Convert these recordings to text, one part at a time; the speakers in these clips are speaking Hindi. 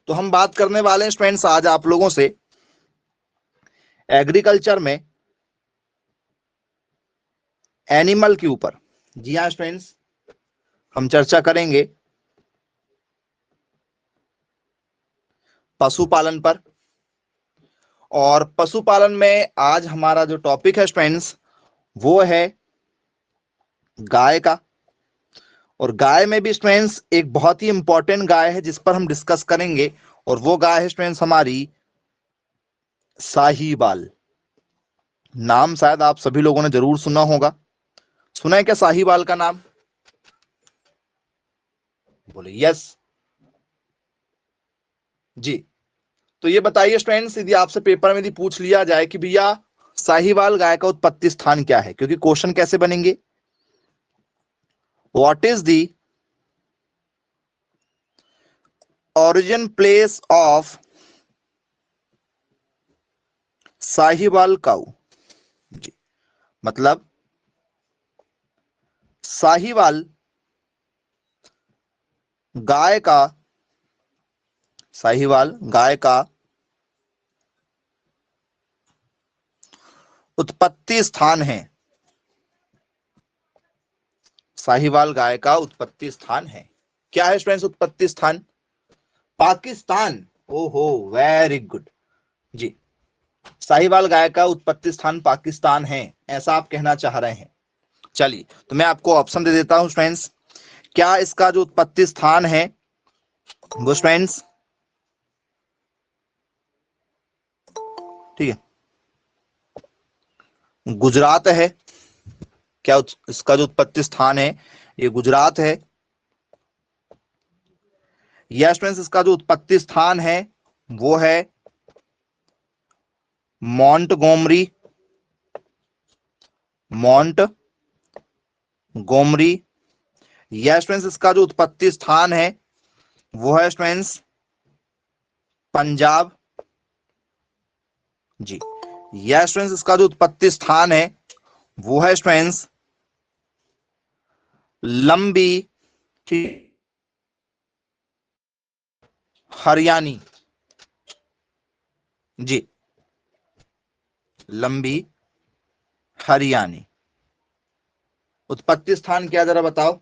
तो हम बात करने वाले हैं स्टूडेंट्स आज आप लोगों से एग्रीकल्चर में एनिमल के ऊपर। जी हाँ स्टूडेंट्स, हम चर्चा करेंगे पशुपालन पर। और पशुपालन में आज हमारा जो टॉपिक है स्टूडेंट्स वो है गाय का। और गाय में भी स्टूडेंट्स एक बहुत ही इंपॉर्टेंट गाय है जिस पर हम डिस्कस करेंगे, और वो गाय है स्टूडेंट्स हमारी साहीवाल। नाम शायद आप सभी लोगों ने जरूर सुना होगा। सुना है क्या साहीवाल का नाम? बोले यस जी। तो ये बताइए स्टूडेंट्स, यदि आपसे पेपर में यदि पूछ लिया जाए कि भैया साहीवाल गाय का उत्पत्ति स्थान क्या है, क्योंकि क्वेश्चन कैसे बनेंगे, what is the origin place of Sahiwal cow. जी, मतलब साहीवाल गाय का उत्पत्ति स्थान है। साहीवाल गाय का उत्पत्ति स्थान है। क्या है स्टूडेंट्स उत्पत्ति स्थान? पाकिस्तान। ओहो, वेरी गुड जी। साहीवाल गाय का उत्पत्ति स्थान पाकिस्तान है, ऐसा आप कहना चाह रहे हैं। चलिए, तो मैं आपको ऑप्शन दे देता हूं स्टूडेंट्स। क्या इसका जो उत्पत्ति स्थान है वो स्टूडेंट्स, ठीक है, गुजरात है? क्या इसका जो उत्पत्ति स्थान है ये गुजरात है? या स्टूडेंट्स इसका जो उत्पत्ति स्थान है वो है मोंटगोमरी। या स्टूडेंट्स इसका जो उत्पत्ति स्थान है वो है स्टूडेंट्स पंजाब। जी। या स्टूडेंट्स इसका जो उत्पत्ति स्थान है वो है स्टूडेंट्स लंबी हरियाणी। जी, लंबी हरियाणी। उत्पत्ति स्थान क्या, जरा बताओ।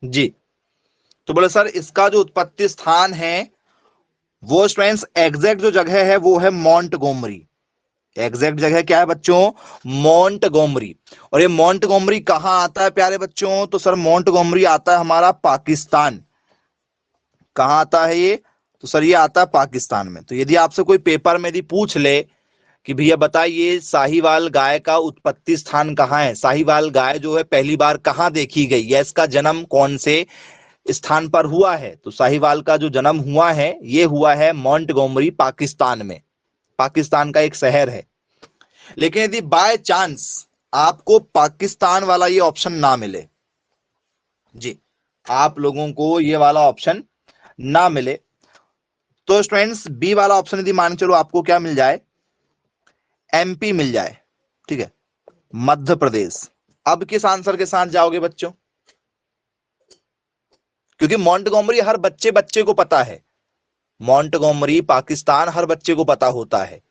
जी, तो बोले सर इसका जो उत्पत्ति स्थान है वो स्टूडेंट्स एग्जैक्ट जो जगह है वो है मोंटगोमरी। एग्जैक्ट जगह क्या है बच्चों? मोंटगोमरी। और ये मोंटगोमरी कहां आता है प्यारे बच्चों? तो सर मोंटगोमरी आता है हमारा पाकिस्तान। कहां आता है ये? तो सर ये आता है पाकिस्तान में। तो यदि आपसे कोई पेपर में यदि पूछ ले कि भैया बताइए साहीवाल गाय का उत्पत्ति स्थान कहाँ है, साहीवाल गाय जो है पहली बार कहाँ देखी गई, या इसका जन्म कौन से स्थान पर हुआ है, तो साहीवाल का जो जन्म हुआ है ये हुआ है मोंटगोमरी, पाकिस्तान में। पाकिस्तान का एक शहर है। लेकिन यदि बाय चांस आपको पाकिस्तान वाला ये ऑप्शन ना मिले, जी, आप लोगों को ये वाला ऑप्शन ना मिले, तो स्टूडेंट्स बी वाला ऑप्शन यदि मान चलो आपको क्या मिल जाए, एमपी मिल जाए, ठीक है, मध्य प्रदेश। अब किस आंसर के साथ जाओगे बच्चों? क्योंकि मोंटगोमरी हर बच्चे बच्चे को पता है, मोंटगोमरी पाकिस्तान हर बच्चे को पता होता है।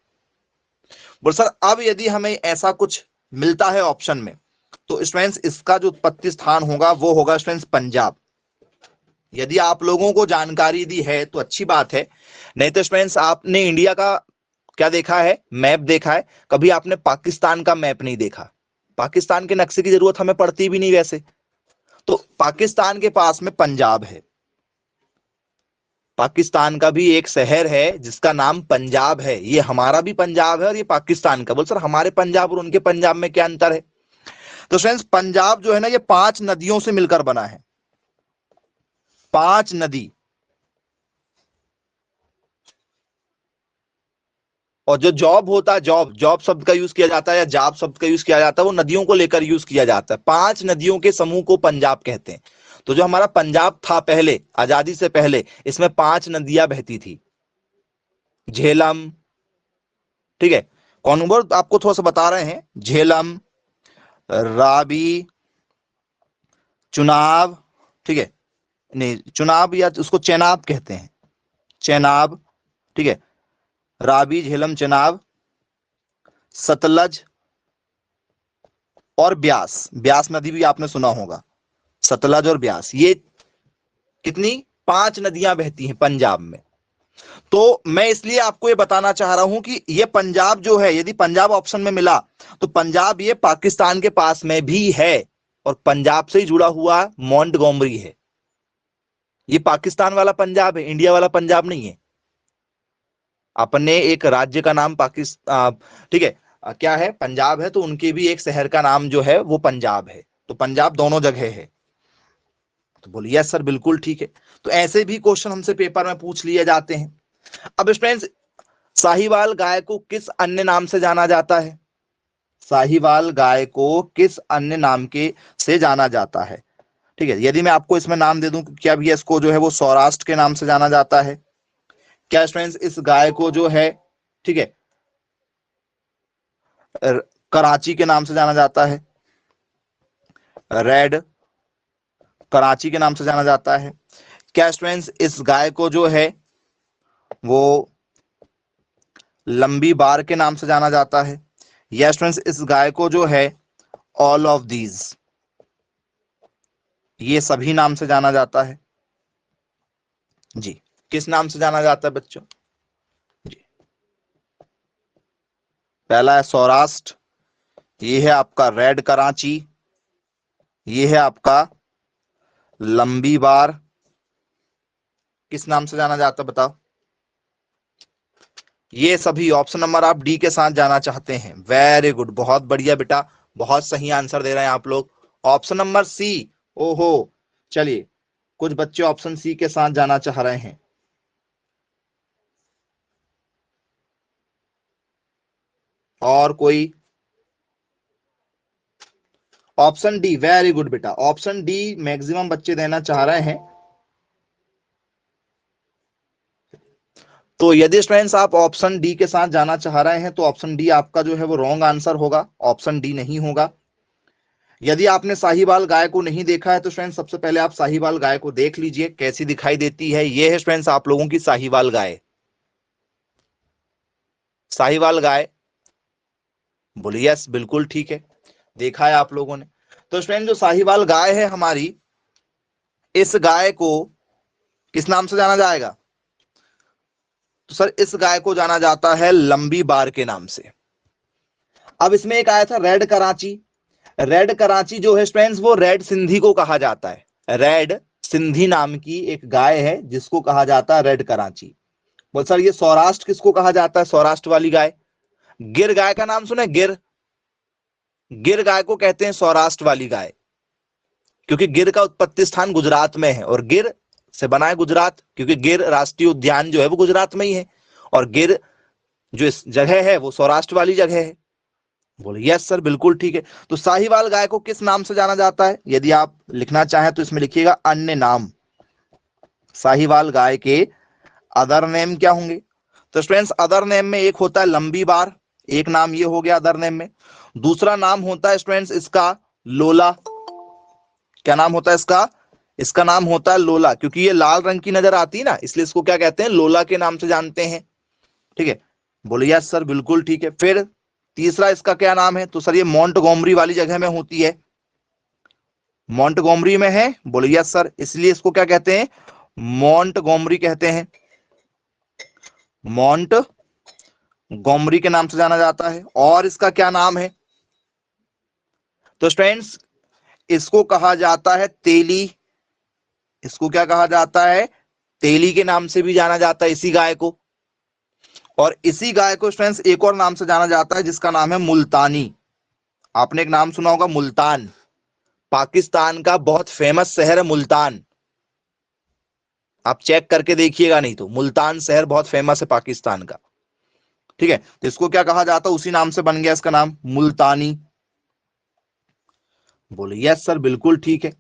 बोल सर अब यदि हमें ऐसा कुछ मिलता है ऑप्शन में, तो स्टूडेंट्स इसका जो उत्पत्ति स्थान होगा वो होगा स्टूडेंट्स पंजाब। यदि आप लोगों को जानकारी दी है तो अच्छी बात है, नहीं तो स्टूडेंट्स आपने इंडिया का क्या देखा है, मैप देखा है, कभी आपने पाकिस्तान का मैप नहीं देखा। पाकिस्तान के नक्शे की जरूरत हमें पड़ती भी नहीं वैसे। तो पाकिस्तान के पास में पंजाब है, पाकिस्तान का भी एक शहर है जिसका नाम पंजाब है। ये हमारा भी पंजाब है और ये पाकिस्तान का। बोल सर हमारे पंजाब और उनके पंजाब में क्या अंतर है? तो फ्रेंड्स पंजाब जो है ना ये 5 नदियों से मिलकर बना है। 5 नदी। और जो जॉब होता है, जॉब शब्द का यूज किया जाता है या जाब शब्द का यूज किया जाता है, वो नदियों को लेकर यूज किया जाता है। 5 नदियों के समूह को पंजाब कहते हैं। तो जो हमारा पंजाब था पहले, आजादी से पहले, इसमें 5 नदियां बहती थी। झेलम, ठीक है। कॉन्वर आपको थोड़ा सा बता रहे हैं, झेलम, राबी, चुनाव, ठीक है, नहीं चुनाव या उसको चेनाब कहते हैं, चेनाब, ठीक है, राबी, झेलम, चेनाब, सतलज और ब्यास। ब्यास नदी भी आपने सुना होगा, सतलज और ब्यास, ये कितनी 5 नदियां बहती हैं पंजाब में। तो मैं इसलिए आपको ये बताना चाह रहा हूं कि ये पंजाब जो है, यदि पंजाब ऑप्शन में मिला तो पंजाब ये पाकिस्तान के पास में भी है और पंजाब से ही जुड़ा हुआ मोंटगोमरी है। ये पाकिस्तान वाला पंजाब है, इंडिया वाला पंजाब नहीं है। अपने एक राज्य का नाम पाकिस्तान, ठीक है, क्या है, पंजाब है, तो उनके भी एक शहर का नाम जो है वो पंजाब है, तो पंजाब दोनों जगह है। तो बोलिए यस सर बिल्कुल ठीक है। तो ऐसे भी क्वेश्चन हमसे पेपर में पूछ लिए जाते हैं। अब फ्रेंड्स, साहीवाल गाय को किस अन्य नाम से जाना जाता है? साहीवाल गाय को किस अन्य नाम के से जाना जाता है? ठीक है, यदि मैं आपको इसमें नाम दे दूं, क्या भैया इसको जो है वो सौराष्ट्र के नाम से जाना जाता है? क्या फ्रेंड्स इस गाय को जो है, ठीक है, कराची के नाम से जाना जाता है? रेड कराची के नाम से जाना जाता है? क्या फ्रेंड्स इस गाय को जो है वो लंबी बार के नाम से जाना जाता है? यस फ्रेंड्स इस गाय को जो है ऑल ऑफ दीज, ये सभी नाम से जाना जाता है। जी, किस नाम से जाना जाता है बच्चों? जी, पहला है सौराष्ट्र, ये है आपका रेड कराची, ये है आपका लंबी बार, किस नाम से जाना जाता है बताओ? ये सभी ऑप्शन नंबर आप डी के साथ जाना चाहते हैं। वेरी गुड, बहुत बढ़िया बेटा, बहुत सही आंसर दे रहे हैं आप लोग। ऑप्शन नंबर सी, ओहो, चलिए कुछ बच्चे ऑप्शन सी के साथ जाना चाह रहे हैं। और कोई? ऑप्शन डी, वेरी गुड बेटा, ऑप्शन डी मैक्सिमम बच्चे देना चाह रहे हैं। तो यदि स्टूडेंट्स आप ऑप्शन डी के साथ जाना चाह रहे हैं तो ऑप्शन डी आपका जो है वो रॉन्ग आंसर होगा, ऑप्शन डी नहीं होगा। यदि आपने साहीवाल गाय को नहीं देखा है तो स्टूडेंट्स सबसे पहले आप साहीवाल गाय को देख लीजिए कैसी दिखाई देती है। ये है स्टूडेंट्स आप लोगों की साहीवाल गाय। साहीवाल गाय, बोलिए यस बिल्कुल ठीक है, देखा है आप लोगों ने। तो स्टूडेंट जो साहीवाल गाय है हमारी, इस गाय को किस नाम से जाना जाएगा? तो सर इस गाय को जाना जाता है लंबी बार के नाम से। अब इसमें एक आया था रेड कराची। रेड कराची जो है स्टूडेंट्स वो रेड सिंधी को कहा जाता है। रेड सिंधी नाम की एक गाय है जिसको कहा जाता है रेड कराची। बोल सर ये सौराष्ट्र किसको कहा जाता है, सौराष्ट्र वाली गाय? गिर गाय का नाम सुने, गिर, गिर गाय को कहते हैं सौराष्ट्र वाली गाय, क्योंकि गिर का उत्पत्ति स्थान गुजरात में है और गिर से बना है गुजरात, क्योंकि गिर राष्ट्रीय उद्यान जो है वो गुजरात में ही है और गिर जो इस जगह है वो सौराष्ट्र वाली जगह है। बोले यस सर बिल्कुल ठीक है। तो साहीवाल गाय को किस नाम से जाना जाता है? यदि आप लिखना चाहें तो इसमें लिखिएगा अन्य नाम। साहीवाल गाय के अदर नेम क्या होंगे? तो स्टूडेंट्स अदर नेम में एक होता है लंबी बार, एक नाम ये हो गया अदर नेम में। दूसरा नाम होता है स्टूडेंट्स इसका लोला। क्या नाम होता है इसका? इसका नाम होता है लोला, क्योंकि ये लाल रंग की नजर आती है ना, इसलिए इसको क्या कहते हैं, लोला के नाम से जानते हैं। ठीक है, बोले यस सर बिल्कुल ठीक है। फिर तीसरा इसका क्या नाम है? तो सर ये मोंटगोमरी वाली जगह में होती है, मोंटगोमरी में है। बोले यस सर, इसलिए इसको क्या कहते हैं, मोंटगोमरी कहते हैं, मोंट गोमरी के नाम से जाना जाता है। और इसका क्या नाम है? तो स्टूडेंट्स इसको कहा जाता है तेली। इसको क्या कहा जाता है? तेली के नाम से भी जाना जाता है इसी गाय को। और इसी गाय को स्टूडेंट्स एक और नाम से जाना जाता है जिसका नाम है मुल्तानी। आपने एक नाम सुना होगा मुल्तान, पाकिस्तान का बहुत फेमस शहर है मुल्तान, आप चेक करके देखिएगा, नहीं तो मुल्तान शहर बहुत फेमस है पाकिस्तान का। ठीक है, तो इसको क्या कहा जाता है, उसी नाम से बन गया इसका नाम मुल्तानी। बोले यस सर बिल्कुल ठीक है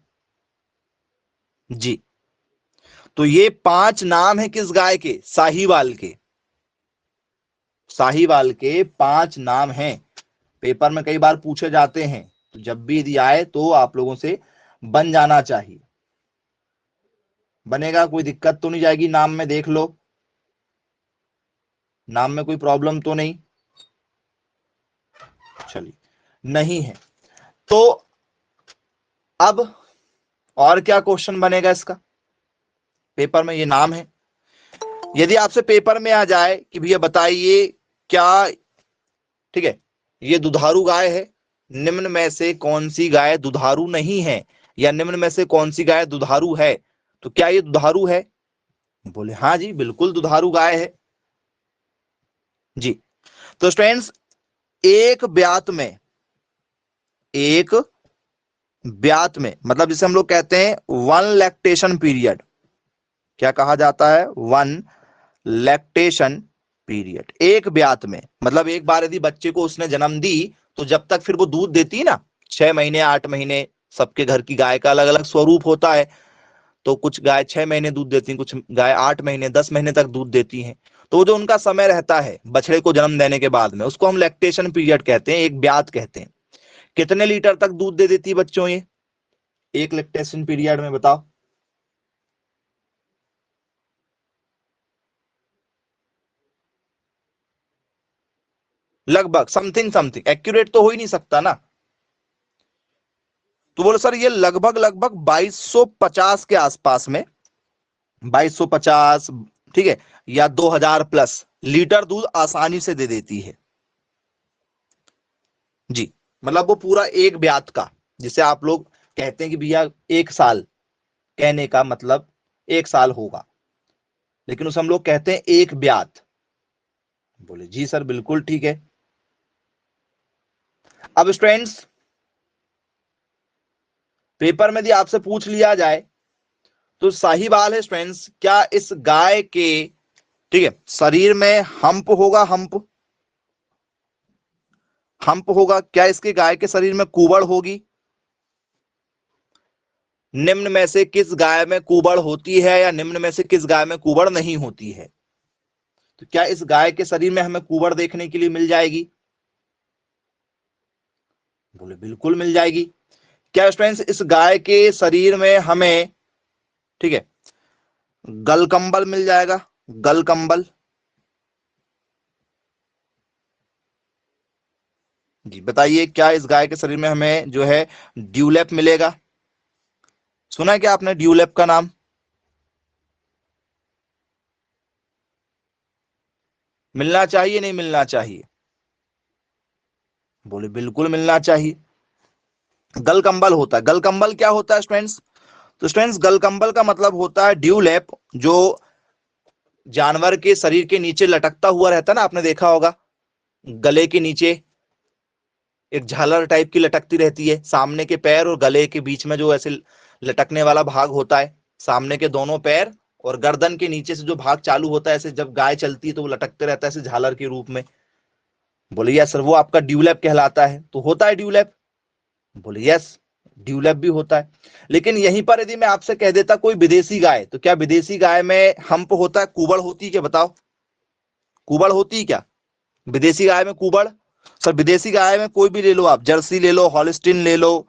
जी। तो ये 5 नाम है किस गाय के? साहीवाल के। साहीवाल के 5 नाम हैं, पेपर में कई बार पूछे जाते हैं, तो जब भी यदि आए तो आप लोगों से बन जाना चाहिए। बनेगा, कोई दिक्कत तो नहीं जाएगी नाम में? देख लो, नाम में कोई प्रॉब्लम तो नहीं? चलिए, नहीं है तो अब और क्या क्वेश्चन बनेगा इसका? पेपर में ये नाम है, यदि आपसे पेपर में आ जाए कि भैया बताइए क्या, ठीक है, ये दुधारू गाय है, निम्न में से कौन सी गाय दुधारू नहीं है, या निम्न में से कौन सी गाय दुधारू है, तो क्या ये दुधारू है? बोले हाँ जी बिल्कुल दुधारू गाय है जी। तो स्टूडेंट्स, एक ब्यात में, एक ब्यात में मतलब जिसे हम लोग कहते हैं 1 लैक्टेशन पीरियड, क्या कहा जाता है? 1 लैक्टेशन पीरियड। एक ब्यात में मतलब एक बार यदि बच्चे को उसने जन्म दी तो जब तक फिर वो दूध देती है ना, 6 महीने 8 महीने, सबके घर की गाय का अलग अलग स्वरूप होता है, तो कुछ गाय 6 महीने दूध देती हैं, कुछ गाय 8 महीने 10 महीने तक दूध देती हैं। तो जो उनका समय रहता है बछड़े को जन्म देने के बाद में, उसको हम लैक्टेशन पीरियड कहते हैं, एक ब्यात कहते हैं। कितने लीटर तक दूध दे देती है बच्चों ये एक लैक्टेशन पीरियड में, बताओ? लगभग, समथिंग समथिंग, एक्यूरेट तो हो ही नहीं सकता ना। तो बोले सर ये लगभग लगभग 2250 के आसपास में, 2250, ठीक है, या 2000 प्लस लीटर दूध आसानी से दे देती है जी। मतलब वो पूरा एक ब्यात का, जिसे आप लोग कहते हैं कि भैया 1 साल, कहने का मतलब 1 साल होगा, लेकिन उसे हम लोग कहते हैं एक ब्यात। बोले जी सर बिल्कुल ठीक है। अब स्टूडेंट्स, पेपर में यदि आपसे पूछ लिया जाए तो साहीवाल है स्टूडेंट्स, क्या इस गाय के, ठीक है, शरीर में हंप होगा? हंप, हंप होगा क्या? इसके गाय के शरीर में कुबड़ होगी? निम्न में से किस गाय में कुबड़ होती है, या निम्न में से किस गाय में कुबड़ नहीं होती है? तो क्या इस गाय के शरीर में हमें कुबड़ देखने के लिए मिल जाएगी? बोले बिल्कुल मिल जाएगी। क्या स्टूडेंट्स इस गाय के शरीर में हमें, ठीक है, गलकंबल मिल जाएगा? गलकंबल जी, बताइए क्या इस गाय के शरीर में हमें जो है ड्यूलैप मिलेगा? सुना है क्या आपने ड्यूलैप का नाम? मिलना चाहिए नहीं मिलना चाहिए? बोले बिल्कुल मिलना चाहिए। गलकंबल होता है, गलकंबल क्या होता है स्टूडेंट्स? तो स्टूडेंट्स गलकंबल का मतलब होता है ड्यूलैप, जो जानवर के शरीर के नीचे लटकता हुआ रहता है ना, आपने देखा होगा गले के नीचे एक झालर टाइप की लटकती रहती है, सामने के पैर और गले के बीच में जो ऐसे लटकने वाला भाग होता है, सामने के दोनों पैर और गर्दन के नीचे से जो भाग चालू होता है, ऐसे जब गाय चलती है तो वो लटकते रहता है ऐसे झालर के रूप में। बोले यस सर, वो आपका ड्यूलैप कहलाता है। तो होता है ड्यूलैप? बोले यस, ड्यूलैप भी होता है। लेकिन यहीं पर यदि मैं आपसे कह देता कोई विदेशी गाय, तो क्या विदेशी गाय में हम्प होता है, कुबड़ होती है क्या? बताओ, कुबड़ होती है क्या विदेशी गाय में? कुबड़? सर विदेशी गाय में कोई भी ले लो आप, जर्सी ले लो, हॉलिस्टीन ले लो,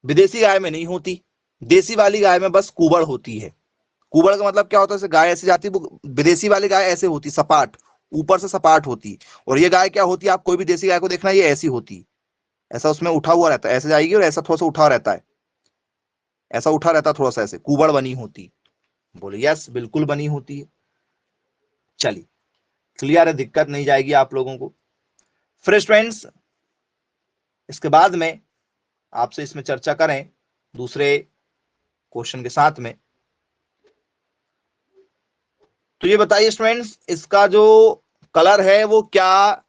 विदेशी गाय में नहीं होती। देसी वाली गाय में बस कुबड़ होती है। कुबड़ का मतलब क्या होता है? जैसे गाय ऐसे जाती है, वो विदेशी वाली गाय ऐसे होती, सपाट, ऊपर से सपाट होती। और ये गाय क्या होती है, आप कोई भी देसी गाय को देखना, ये ऐसी होती, ऐसा उसमें उठा हुआ रहता है, ऐसे जाएगी और ऐसा थोड़ा सा उठा रहता है, ऐसा उठा रहता है थोड़ा सा, ऐसे कुबड़ बनी होती। बोले यस बिल्कुल बनी होती है। चलिए, क्लियर है, दिक्कत नहीं जाएगी आप लोगों को। फिर फ्रेंड्स, इसके बाद में आपसे इसमें चर्चा करें दूसरे क्वेश्चन के साथ में, तो ये बताइए स्टूडेंट्स, इसका जो कलर है वो क्या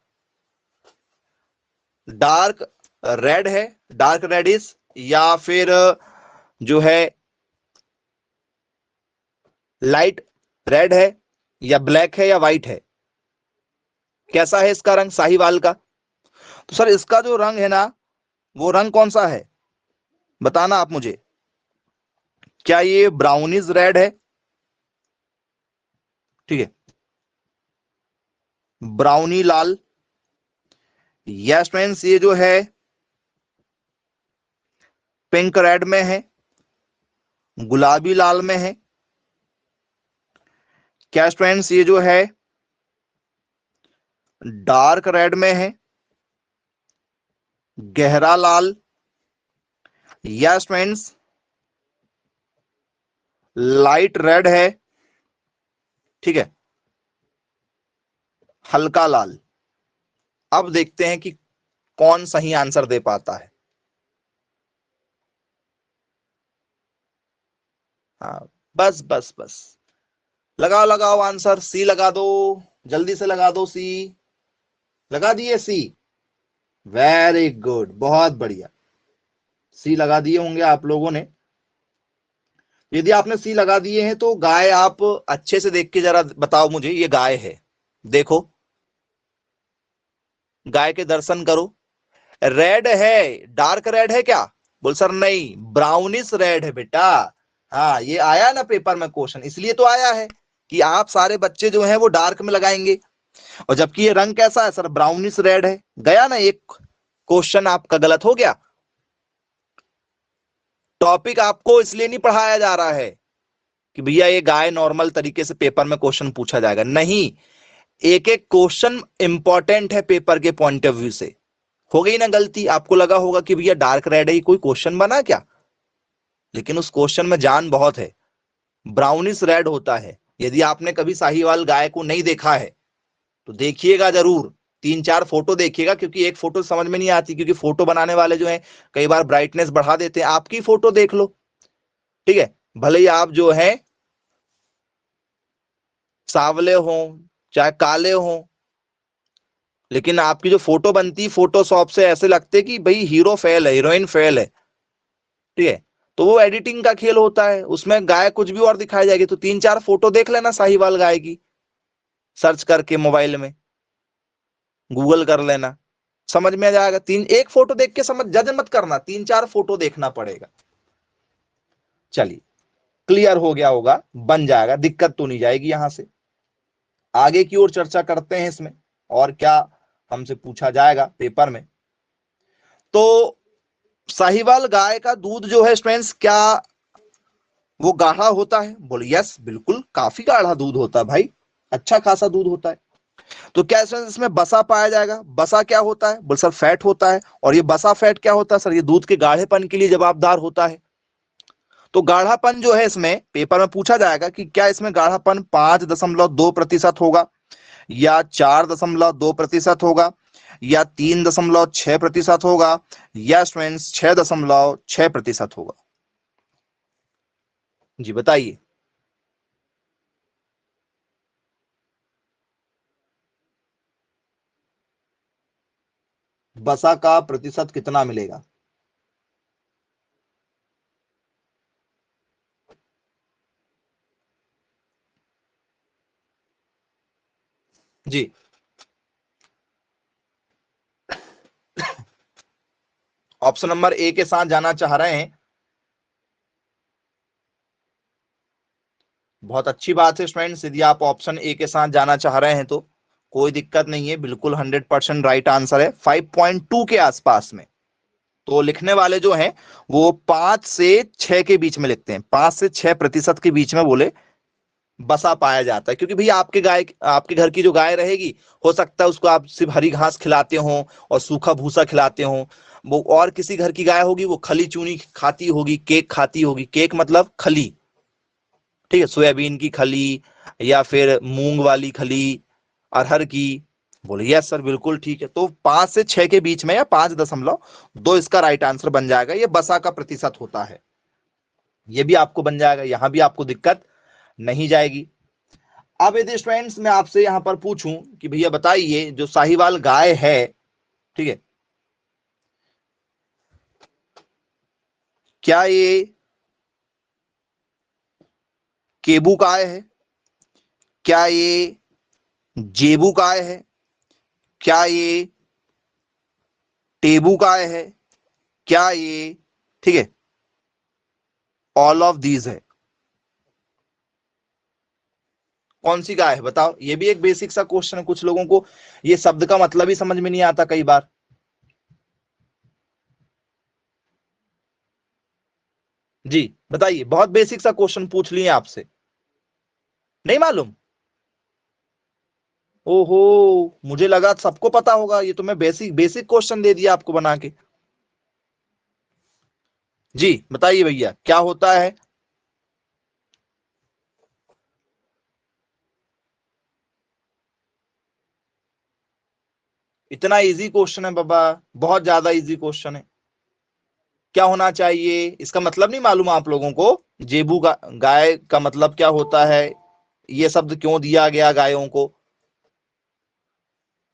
डार्क रेड है, डार्क रेडिश, या फिर जो है लाइट रेड है, या ब्लैक है, या व्हाइट है? कैसा है इसका रंग साहीवाल का? तो सर इसका जो रंग है ना, वो रंग कौन सा है बताना आप मुझे। क्या ये ब्राउनिश रेड है? ठीक है, ब्राउनी लाल। यस फ्रेंड्स, ये जो है पिंक रेड में है, गुलाबी लाल में है। क्या फ्रेंड्स, ये जो है डार्क रेड में है, गहरा लाल। यस फ्रेंड्स, लाइट रेड है, ठीक है, हल्का लाल। अब देखते हैं कि कौन सही आंसर दे पाता है। हाँ, बस बस बस, लगाओ लगाओ आंसर, सी लगा दो, जल्दी से लगा दो सी। लगा दिए सी? वेरी गुड, बहुत बढ़िया, सी लगा दिए होंगे आप लोगों ने। यदि आपने सी लगा दिए हैं तो गाय आप अच्छे से देख के जरा बताओ मुझे, ये गाय है, देखो, गाय के दर्शन करो। रेड है, डार्क रेड है क्या? बोल सर नहीं, ब्राउनिश रेड है बेटा। हाँ, ये आया ना पेपर में क्वेश्चन, इसलिए तो आया है कि आप सारे बच्चे जो हैं वो डार्क में लगाएंगे, और जबकि ये रंग कैसा है सर? ब्राउनिश रेड है। गया ना, एक क्वेश्चन आपका गलत हो गया। टॉपिक आपको इसलिए नहीं पढ़ाया जा रहा है कि भैया ये गाय नॉर्मल तरीके से पेपर में क्वेश्चन पूछा जाएगा, नहीं। एक एक क्वेश्चन इंपॉर्टेंट है पेपर के पॉइंट ऑफ व्यू से। हो गई ना गलती? आपको लगा होगा कि भैया डार्क रेड है, कोई क्वेश्चन बना क्या? लेकिन उस क्वेश्चन में जान बहुत है। ब्राउनिश रेड होता है। यदि आपने कभी साहीवाल गाय को नहीं देखा है तो देखिएगा जरूर, 3-4 फोटो देखिएगा, क्योंकि एक फोटो समझ में नहीं आती, क्योंकि फोटो बनाने वाले जो हैं कई बार ब्राइटनेस बढ़ा देते हैं। आपकी फोटो देख लो, ठीक है, भले ही आप जो है सावले हो चाहे काले हो, लेकिन आपकी जो फोटो बनती है फोटोशॉप से, ऐसे लगते कि भाई हीरो फेल है, हीरोइन फेल है, ठीक है। तो वो एडिटिंग का खेल होता है, उसमें गाय कुछ भी और दिखाई जाएगी। तो 3-4 फोटो देख लेना साहीवाल गाय की, सर्च करके मोबाइल में, गूगल कर लेना, समझ में आ जाएगा। एक फोटो देख के समझ, जज मत करना, 3-4 फोटो देखना पड़ेगा। चलिए, क्लियर हो गया होगा, बन जाएगा, दिक्कत तो नहीं जाएगी। यहां से आगे की ओर चर्चा करते हैं इसमें, और क्या हमसे पूछा जाएगा पेपर में। तो साहीवाल गाय का दूध जो है स्टूडेंट्स, क्या वो गाढ़ा होता है? बोले यस, बिल्कुल, काफी गाढ़ा दूध होता है भाई, अच्छा खासा दूध होता है। तो क्या इसमें बसा पाया जाएगा? बसा क्या होता है? बोल सर फैट होता है। और ये बसा फैट क्या होता है सर? ये दूध के गाढ़ेपन के लिए जवाबदार होता है। तो गाढ़ापन जो है इसमें पेपर में पूछा जाएगा कि क्या इसमें गाढ़ापन 5.2% होगा, या 4.2% होगा, या 3.6% होगा, या स्टूडेंट्स 6.6% होगा? जी बताइए। बसा का प्रतिशत कितना मिलेगा? जी, ऑप्शन नंबर ए के साथ जाना चाह रहे हैं। बहुत अच्छी बात है स्टूडेंट्स, यदि आप ऑप्शन ए के साथ जाना चाह रहे हैं तो कोई दिक्कत नहीं है, बिल्कुल 100% राइट आंसर है, 5.2 के आसपास में। तो लिखने वाले जो हैं वो 5 से 6 के बीच में लिखते हैं, 5 से 6% के बीच में बोले बसा पाया जाता है। क्योंकि भैया आपके घर की जो गाय रहेगी, हो सकता है उसको आप सिर्फ हरी घास खिलाते हो और सूखा भूसा खिलाते हो। वो और किसी घर की गाय होगी, वो खली चूनी खाती होगी, केक खाती होगी। केक मतलब खली, ठीक है, सोयाबीन की खली, या फिर मूंग वाली खली, अरहर की। बोले यस सर, बिल्कुल ठीक है। तो 5 से 6 के बीच में, या 5.2 इसका राइट आंसर बन जाएगा। ये बसा का प्रतिशत होता है, ये भी आपको बन जाएगा, यहां भी आपको दिक्कत नहीं जाएगी। अब यदि स्टूडेंट्स मैं आपसे यहां पर पूछूं कि भैया बताइए, जो साहीवाल गाय है, ठीक है, क्या ये केबू गाय है? क्या ये जेबू गाय है? क्या ये टेबू गाय है? क्या ये, ठीक है, ऑल ऑफ दीज है? कौन सी गाय है बताओ। ये भी एक बेसिक सा क्वेश्चन है, कुछ लोगों को ये शब्द का मतलब ही समझ में नहीं आता कई बार। जी बताइए, बहुत बेसिक सा क्वेश्चन पूछ लिए आपसे, नहीं मालूम। ओहो, मुझे लगा सबको पता होगा, ये तो मैं बेसिक बेसिक क्वेश्चन दे दिया आपको बना के। जी बताइए भैया क्या होता है। इतना इजी क्वेश्चन है बाबा, बहुत ज्यादा इजी क्वेश्चन है। क्या होना चाहिए इसका मतलब नहीं मालूम आप लोगों को। जेबू गाय का मतलब क्या होता है, ये शब्द क्यों दिया गया गायों को,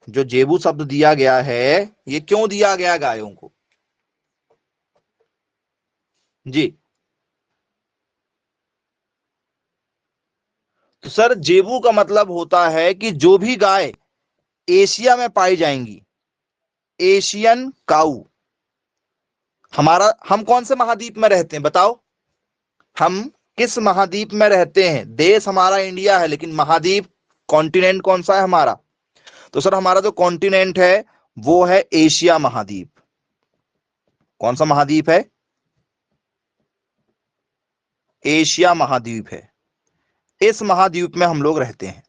जो जेबू शब्द दिया गया है ये क्यों दिया गया गायों को। जी तो सर जेबू का मतलब होता है कि जो भी गाय एशिया में पाई जाएंगी, एशियन काऊ। हमारा, हम कौन से महाद्वीप में रहते हैं बताओ, हम किस महाद्वीप में रहते हैं। देश हमारा इंडिया है, लेकिन महाद्वीप, कॉन्टिनेंट कौन सा है हमारा। तो सर हमारा जो कॉन्टिनेंट है वो है एशिया महाद्वीप। कौन सा महाद्वीप है, एशिया महाद्वीप है। इस महाद्वीप में हम लोग रहते हैं,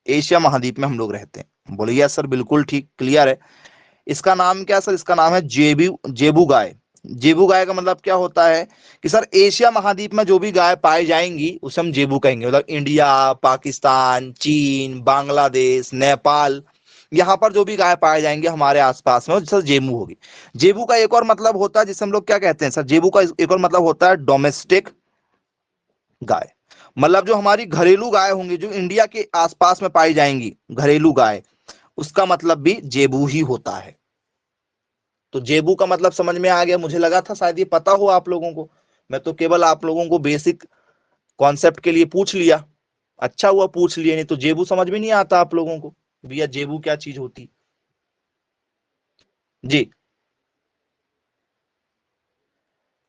एशिया महाद्वीप में हम लोग रहते हैं। बोलिए सर बिल्कुल ठीक, क्लियर है। इसका नाम क्या सर, इसका नाम है जेबू गाय। जेबू गाय का मतलब क्या होता है कि सर एशिया महाद्वीप में जो भी गाय पाई जाएंगी उसे हम जेबू कहेंगे। मतलब इंडिया, पाकिस्तान, चीन, बांग्लादेश, नेपाल, यहाँ पर जो भी गाय पाए जाएंगे हमारे आसपास में, वो सर जेबू होगी। जेबू का एक और मतलब होता है जिसे हम लोग क्या कहते हैं सर, जेबू का एक और मतलब होता है डोमेस्टिक गाय। मतलब जो हमारी घरेलू गाय होंगी, जो इंडिया के आसपास में पाई जाएंगी घरेलू गाय, उसका मतलब भी जेबू ही होता है। तो जेबू का मतलब समझ में आ गया। मुझे लगा था शायद ये पता हो आप लोगों को, मैं तो केवल आप लोगों को बेसिक कॉन्सेप्ट के लिए पूछ लिया। अच्छा हुआ पूछ लिए, नहीं तो जेबू समझ में नहीं आता आप लोगों को भैया जेबू क्या चीज होती। जी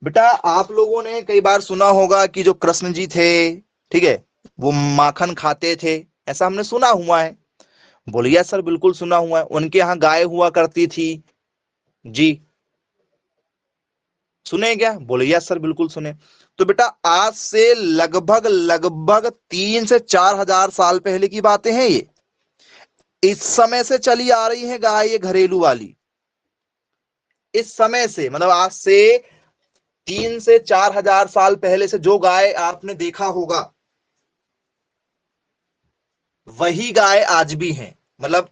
बेटा, आप लोगों ने कई बार सुना होगा कि जो कृष्ण जी थे, ठीक है, वो माखन खाते थे, ऐसा हमने सुना हुआ है। बोलिए सर बिल्कुल सुना हुआ है। उनके यहाँ गाय हुआ करती थी। जी सुने क्या, बोलिए सर बिल्कुल सुने। तो बेटा आज से लगभग लगभग 3 से 4 हजार साल पहले की बातें हैं ये। इस समय से चली आ रही है गाय ये घरेलू वाली, इस समय से मतलब आज से 3 से 4 हजार साल पहले से जो गाय आपने देखा होगा, वही गाय आज भी है। मतलब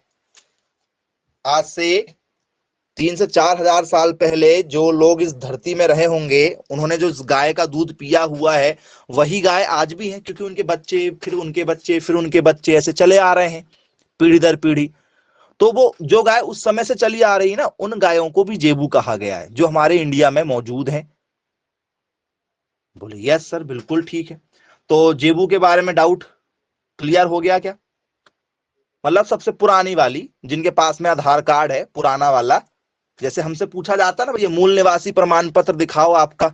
आज से 3 से 4 हजार साल पहले जो लोग इस धरती में रहे होंगे, उन्होंने जो इस गाय का दूध पिया हुआ है, वही गाय आज भी है, क्योंकि उनके बच्चे फिर उनके बच्चे फिर उनके बच्चे ऐसे चले आ रहे हैं पीढ़ी दर पीढ़ी। तो वो जो गाय उस समय से चली आ रही है ना, उन गायों को भी जेबू कहा गया है, जो हमारे इंडिया में मौजूद है। बोले यस सर बिल्कुल ठीक है। तो जेबू के बारे में डाउट क्लियर हो गया क्या। मतलब सबसे पुरानी वाली, जिनके पास में आधार कार्ड है पुराना वाला, जैसे हमसे पूछा जाता है ना भैया मूल निवासी प्रमाण पत्र दिखाओ आपका,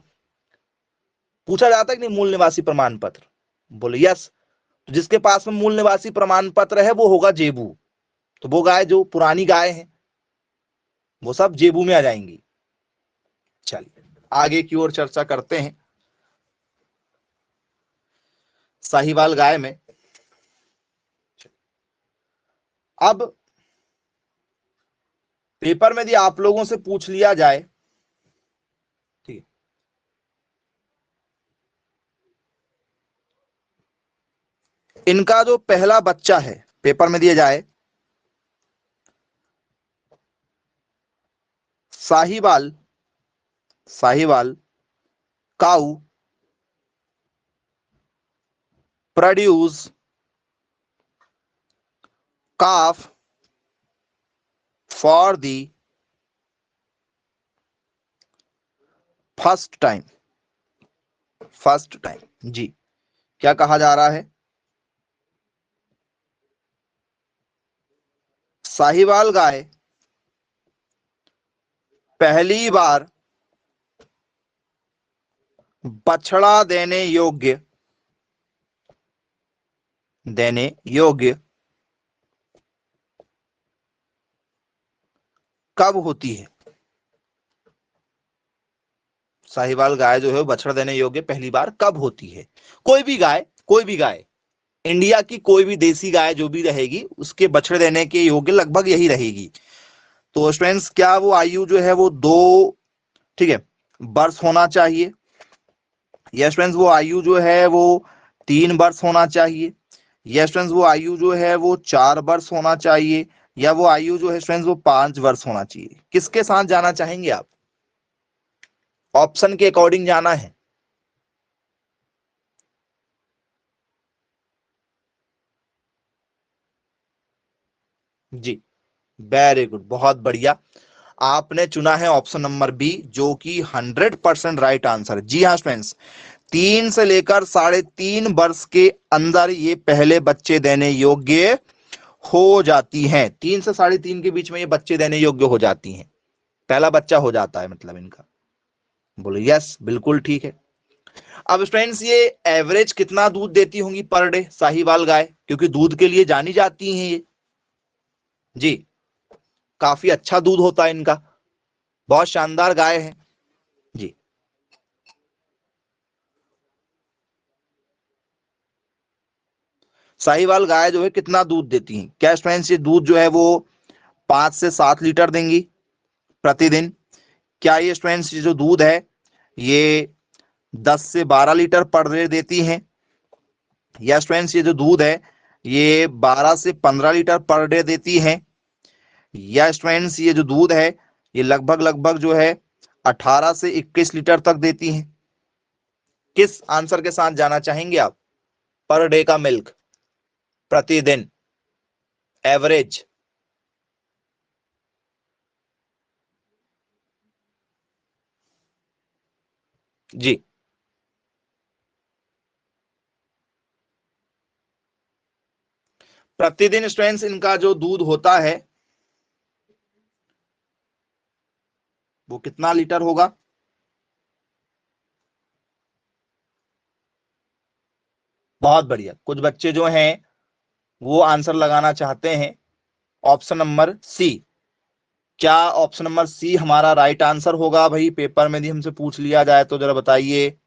पूछा जाता है कि नहीं मूल निवासी प्रमाण पत्र। बोले यस। तो जिसके पास में मूल निवासी प्रमाण पत्र है वो होगा जेबू। तो वो गाय जो पुरानी गाय है वो सब जेबू में आ जाएंगी। चलिए आगे की ओर चर्चा करते हैं। साहिवाल गाय में अब पेपर में यदि आप लोगों से पूछ लिया जाए, ठीक है, इनका जो पहला बच्चा है पेपर में दिया जाए, Sahiwal, Sahiwal cow produce calf for the first time, first time. जी क्या कहा जा रहा है, साहिवाल गाय पहली बार बछड़ा देने योग्य देने योग्य कब होती है? साहिवाल गाय जो है वो बछड़ा देने योग्य पहली बार कब होती है? कोई भी गाय, इंडिया की कोई भी देसी गाय जो भी रहेगी उसके बछड़े देने के योग्य लगभग यही रहेगी। तो स्टूडेंट्स क्या वो आयु जो है वो 2, ठीक है, वर्ष होना चाहिए? यस स्टूडेंट्स वो आयु जो है वो 3 वर्ष होना चाहिए? यस स्टूडेंट्स वो आयु जो है वो 4 वर्ष होना चाहिए? या वो आयु जो है स्टूडेंट्स वो 5 वर्ष होना चाहिए? किसके साथ जाना चाहेंगे आप? ऑप्शन के अकॉर्डिंग जाना है। जी, वेरी गुड, बहुत बढ़िया। आपने चुना है ऑप्शन नंबर बी, जो कि 100% राइट आंसर है। जी हाँ स्टूडेंट्स, 3 से लेकर 3.5 वर्ष के अंदर ये पहले बच्चे देने योग्य हो जाती हैं। 3 से 3.5 के बीच में ये बच्चे देने योग्य हो जाती हैं, पहला बच्चा हो जाता है मतलब इनका। बोलो यस, बिल्कुल ठीक है। अब स्टूडेंट्स ये एवरेज कितना दूध देती होंगी पर डे साहिवाल गाय, क्योंकि दूध के लिए जानी जाती हैं ये। जी, काफी अच्छा दूध होता है इनका, बहुत शानदार गाय है। जी, साहिवाल गाय जो है कितना दूध देती है? क्या स्टूडेंट्स ये दूध जो है वो 5 से 7 लीटर देंगी प्रतिदिन? क्या ये स्टूडेंट्स ये जो दूध है ये 10 से 12 लीटर पर डे देती हैं? या स्टूडेंट्स ये जो दूध है ये 12 से 15 लीटर पर डे देती हैं? या स्टूडेंट्स ये जो दूध है ये लगभग लगभग जो है 18 से 21 लीटर तक देती हैं? किस आंसर के साथ जाना चाहेंगे आप? पर डे का मिल्क प्रतिदिन एवरेज। जी, प्रतिदिन स्टूडेंट्स इनका जो दूध होता है वो कितना लीटर होगा? बहुत बढ़िया, कुछ बच्चे जो हैं वो आंसर लगाना चाहते हैं ऑप्शन नंबर सी। क्या ऑप्शन नंबर सी हमारा राइट आंसर होगा? भाई पेपर में भी हमसे पूछ लिया जाए तो जरा बताइए।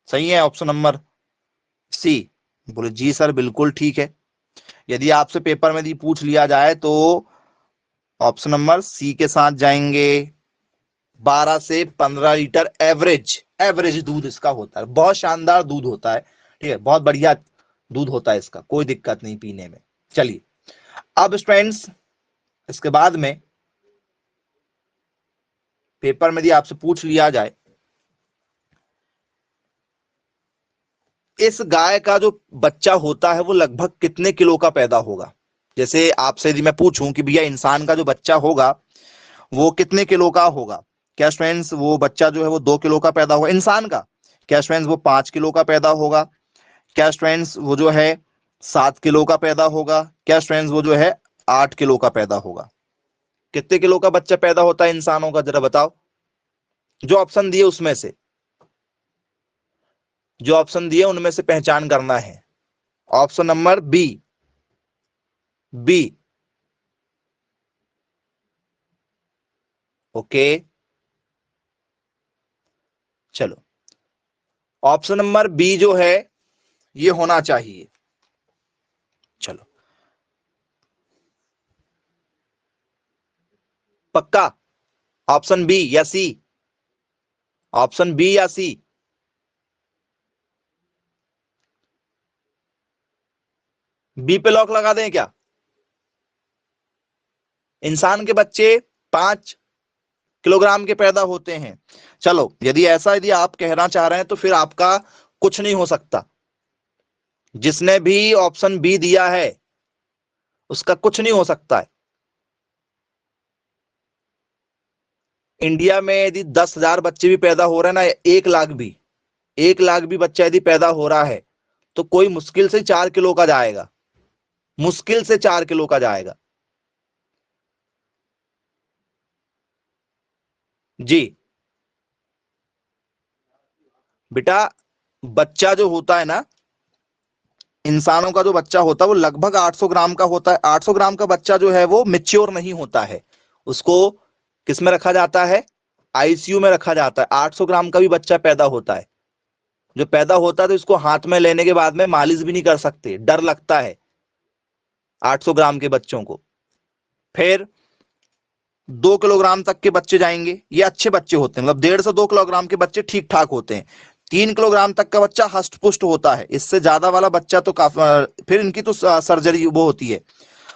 सही है ऑप्शन नंबर सी? बोले जी सर, बिल्कुल ठीक है। यदि आपसे पेपर में भी पूछ लिया जाए तो ऑप्शन नंबर सी के साथ जाएंगे। 12 से 15 लीटर एवरेज, एवरेज दूध इसका होता है, बहुत शानदार दूध होता है। ठीक है, बहुत बढ़िया दूध होता है इसका, कोई दिक्कत नहीं पीने में। चलिए, अब स्टूडेंट्स इसके बाद में पेपर में यदि आपसे पूछ लिया जाए इस गाय का जो बच्चा होता है वो लगभग कितने किलो का पैदा होगा? जैसे आपसे यदि मैं पूछूं कि भैया इंसान का जो बच्चा होगा वो कितने किलो का होगा? क्या स्टूडेंट्स वो बच्चा जो है वो 2 किलो का पैदा होगा इंसान का? क्या स्टूडेंट्स वो 5 किलो का पैदा होगा? क्या स्टूडेंट्स वो जो है 7 किलो का पैदा होगा? क्या स्टूडेंट्स वो जो है 8 किलो का पैदा होगा? कितने किलो का बच्चा पैदा होता है इंसानों का, जरा बताओ। जो ऑप्शन दिए उसमें से, जो ऑप्शन दिए उनमें से पहचान करना है। Option number B, B. Okay, चलो, ऑप्शन नंबर बी जो है ये होना चाहिए। चलो, पक्का? ऑप्शन बी या सी? ऑप्शन बी या सी? बी पे लॉक लगा दें क्या? इंसान के बच्चे 5 किलोग्राम के पैदा होते हैं। चलो, यदि आप कहना चाह रहे हैं तो फिर आपका कुछ नहीं हो सकता। जिसने भी ऑप्शन बी दिया है उसका कुछ नहीं हो सकता है। इंडिया में यदि 10,000 बच्चे भी पैदा हो रहे हैं ना, 1 लाख भी, 1 लाख भी बच्चा यदि पैदा हो रहा है तो कोई मुश्किल से 4 किलो का जाएगा, मुश्किल से 4 किलो का जाएगा। जी, बेटा बच्चा जो होता है ना, इंसानों का जो बच्चा होता है वो लगभग 800 ग्राम का होता है। 800 ग्राम का बच्चा जो है वो मेच्योर नहीं होता है, उसको किस में रखा जाता है, आईसीयू में रखा जाता है। 800 ग्राम का भी बच्चा पैदा होता है, जो पैदा होता है तो इसको हाथ में लेने के बाद में मालिश भी नहीं कर सकते, डर लगता है 800 ग्राम के बच्चों को। फिर 2 किलोग्राम तक के बच्चे जाएंगे, ये अच्छे बच्चे होते हैं, मतलब 1.5 से 2 किलोग्राम के बच्चे ठीक ठाक होते हैं। 3 किलोग्राम तक का बच्चा हष्ट पुष्ट होता है, इससे ज्यादा वाला बच्चा तो काफी, फिर इनकी तो सर्जरी वो होती है।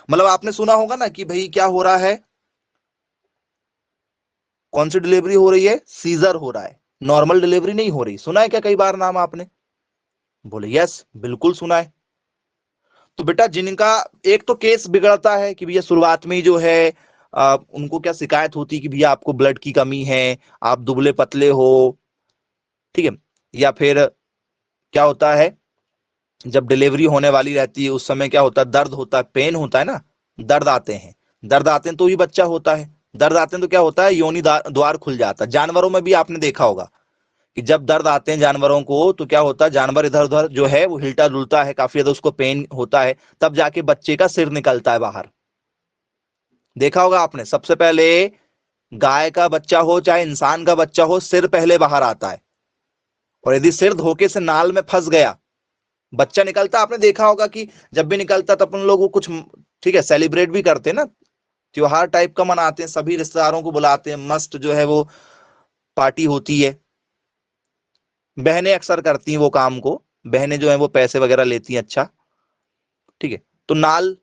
मतलब आपने सुना होगा ना कि भाई क्या हो रहा है, कौन सी डिलीवरी हो रही है, सीजर हो रहा है, नॉर्मल डिलीवरी नहीं हो रही। सुना है क्या कई बार नाम आपने? बोले यस, बिल्कुल सुना है। तो बेटा जिनका एक तो केस बिगड़ता है कि भैया शुरुआत में ही जो है उनको क्या शिकायत होती है कि भैया आपको ब्लड की कमी है, आप दुबले पतले हो, ठीक है। या फिर क्या होता है, जब डिलीवरी होने वाली रहती है उस समय क्या होता है, दर्द होता है, पेन होता है ना, दर्द आते हैं, दर्द आते हैं तो ही बच्चा होता है। दर्द आते हैं तो क्या होता है, योनि द्वार खुल जाता है। जानवरों में भी आपने देखा होगा कि जब दर्द आते हैं जानवरों को तो क्या होता है, जानवर इधर उधर जो है वो हिलता डुलता है, काफी ज्यादा उसको पेन होता है, तब जाके बच्चे का सिर निकलता है बाहर। देखा होगा आपने, सबसे पहले गाय का बच्चा हो चाहे इंसान का बच्चा हो, सिर पहले बाहर आता है। और यदि सिर धोखे से नाल में फंस गया, बच्चा निकलता, आपने देखा होगा कि जब भी निकलता तो अपन लोग वो कुछ, ठीक है, सेलिब्रेट भी करते हैं ना, त्योहार टाइप का मनाते हैं, सभी रिश्तेदारों को बुलाते हैं, मस्त जो है वो पार्टी होती है। बहनें अक्सर करती हैं वो काम को, बहनें जो है वो पैसे वगैरह लेती हैं, अच्छा, ठीक है। तो नाल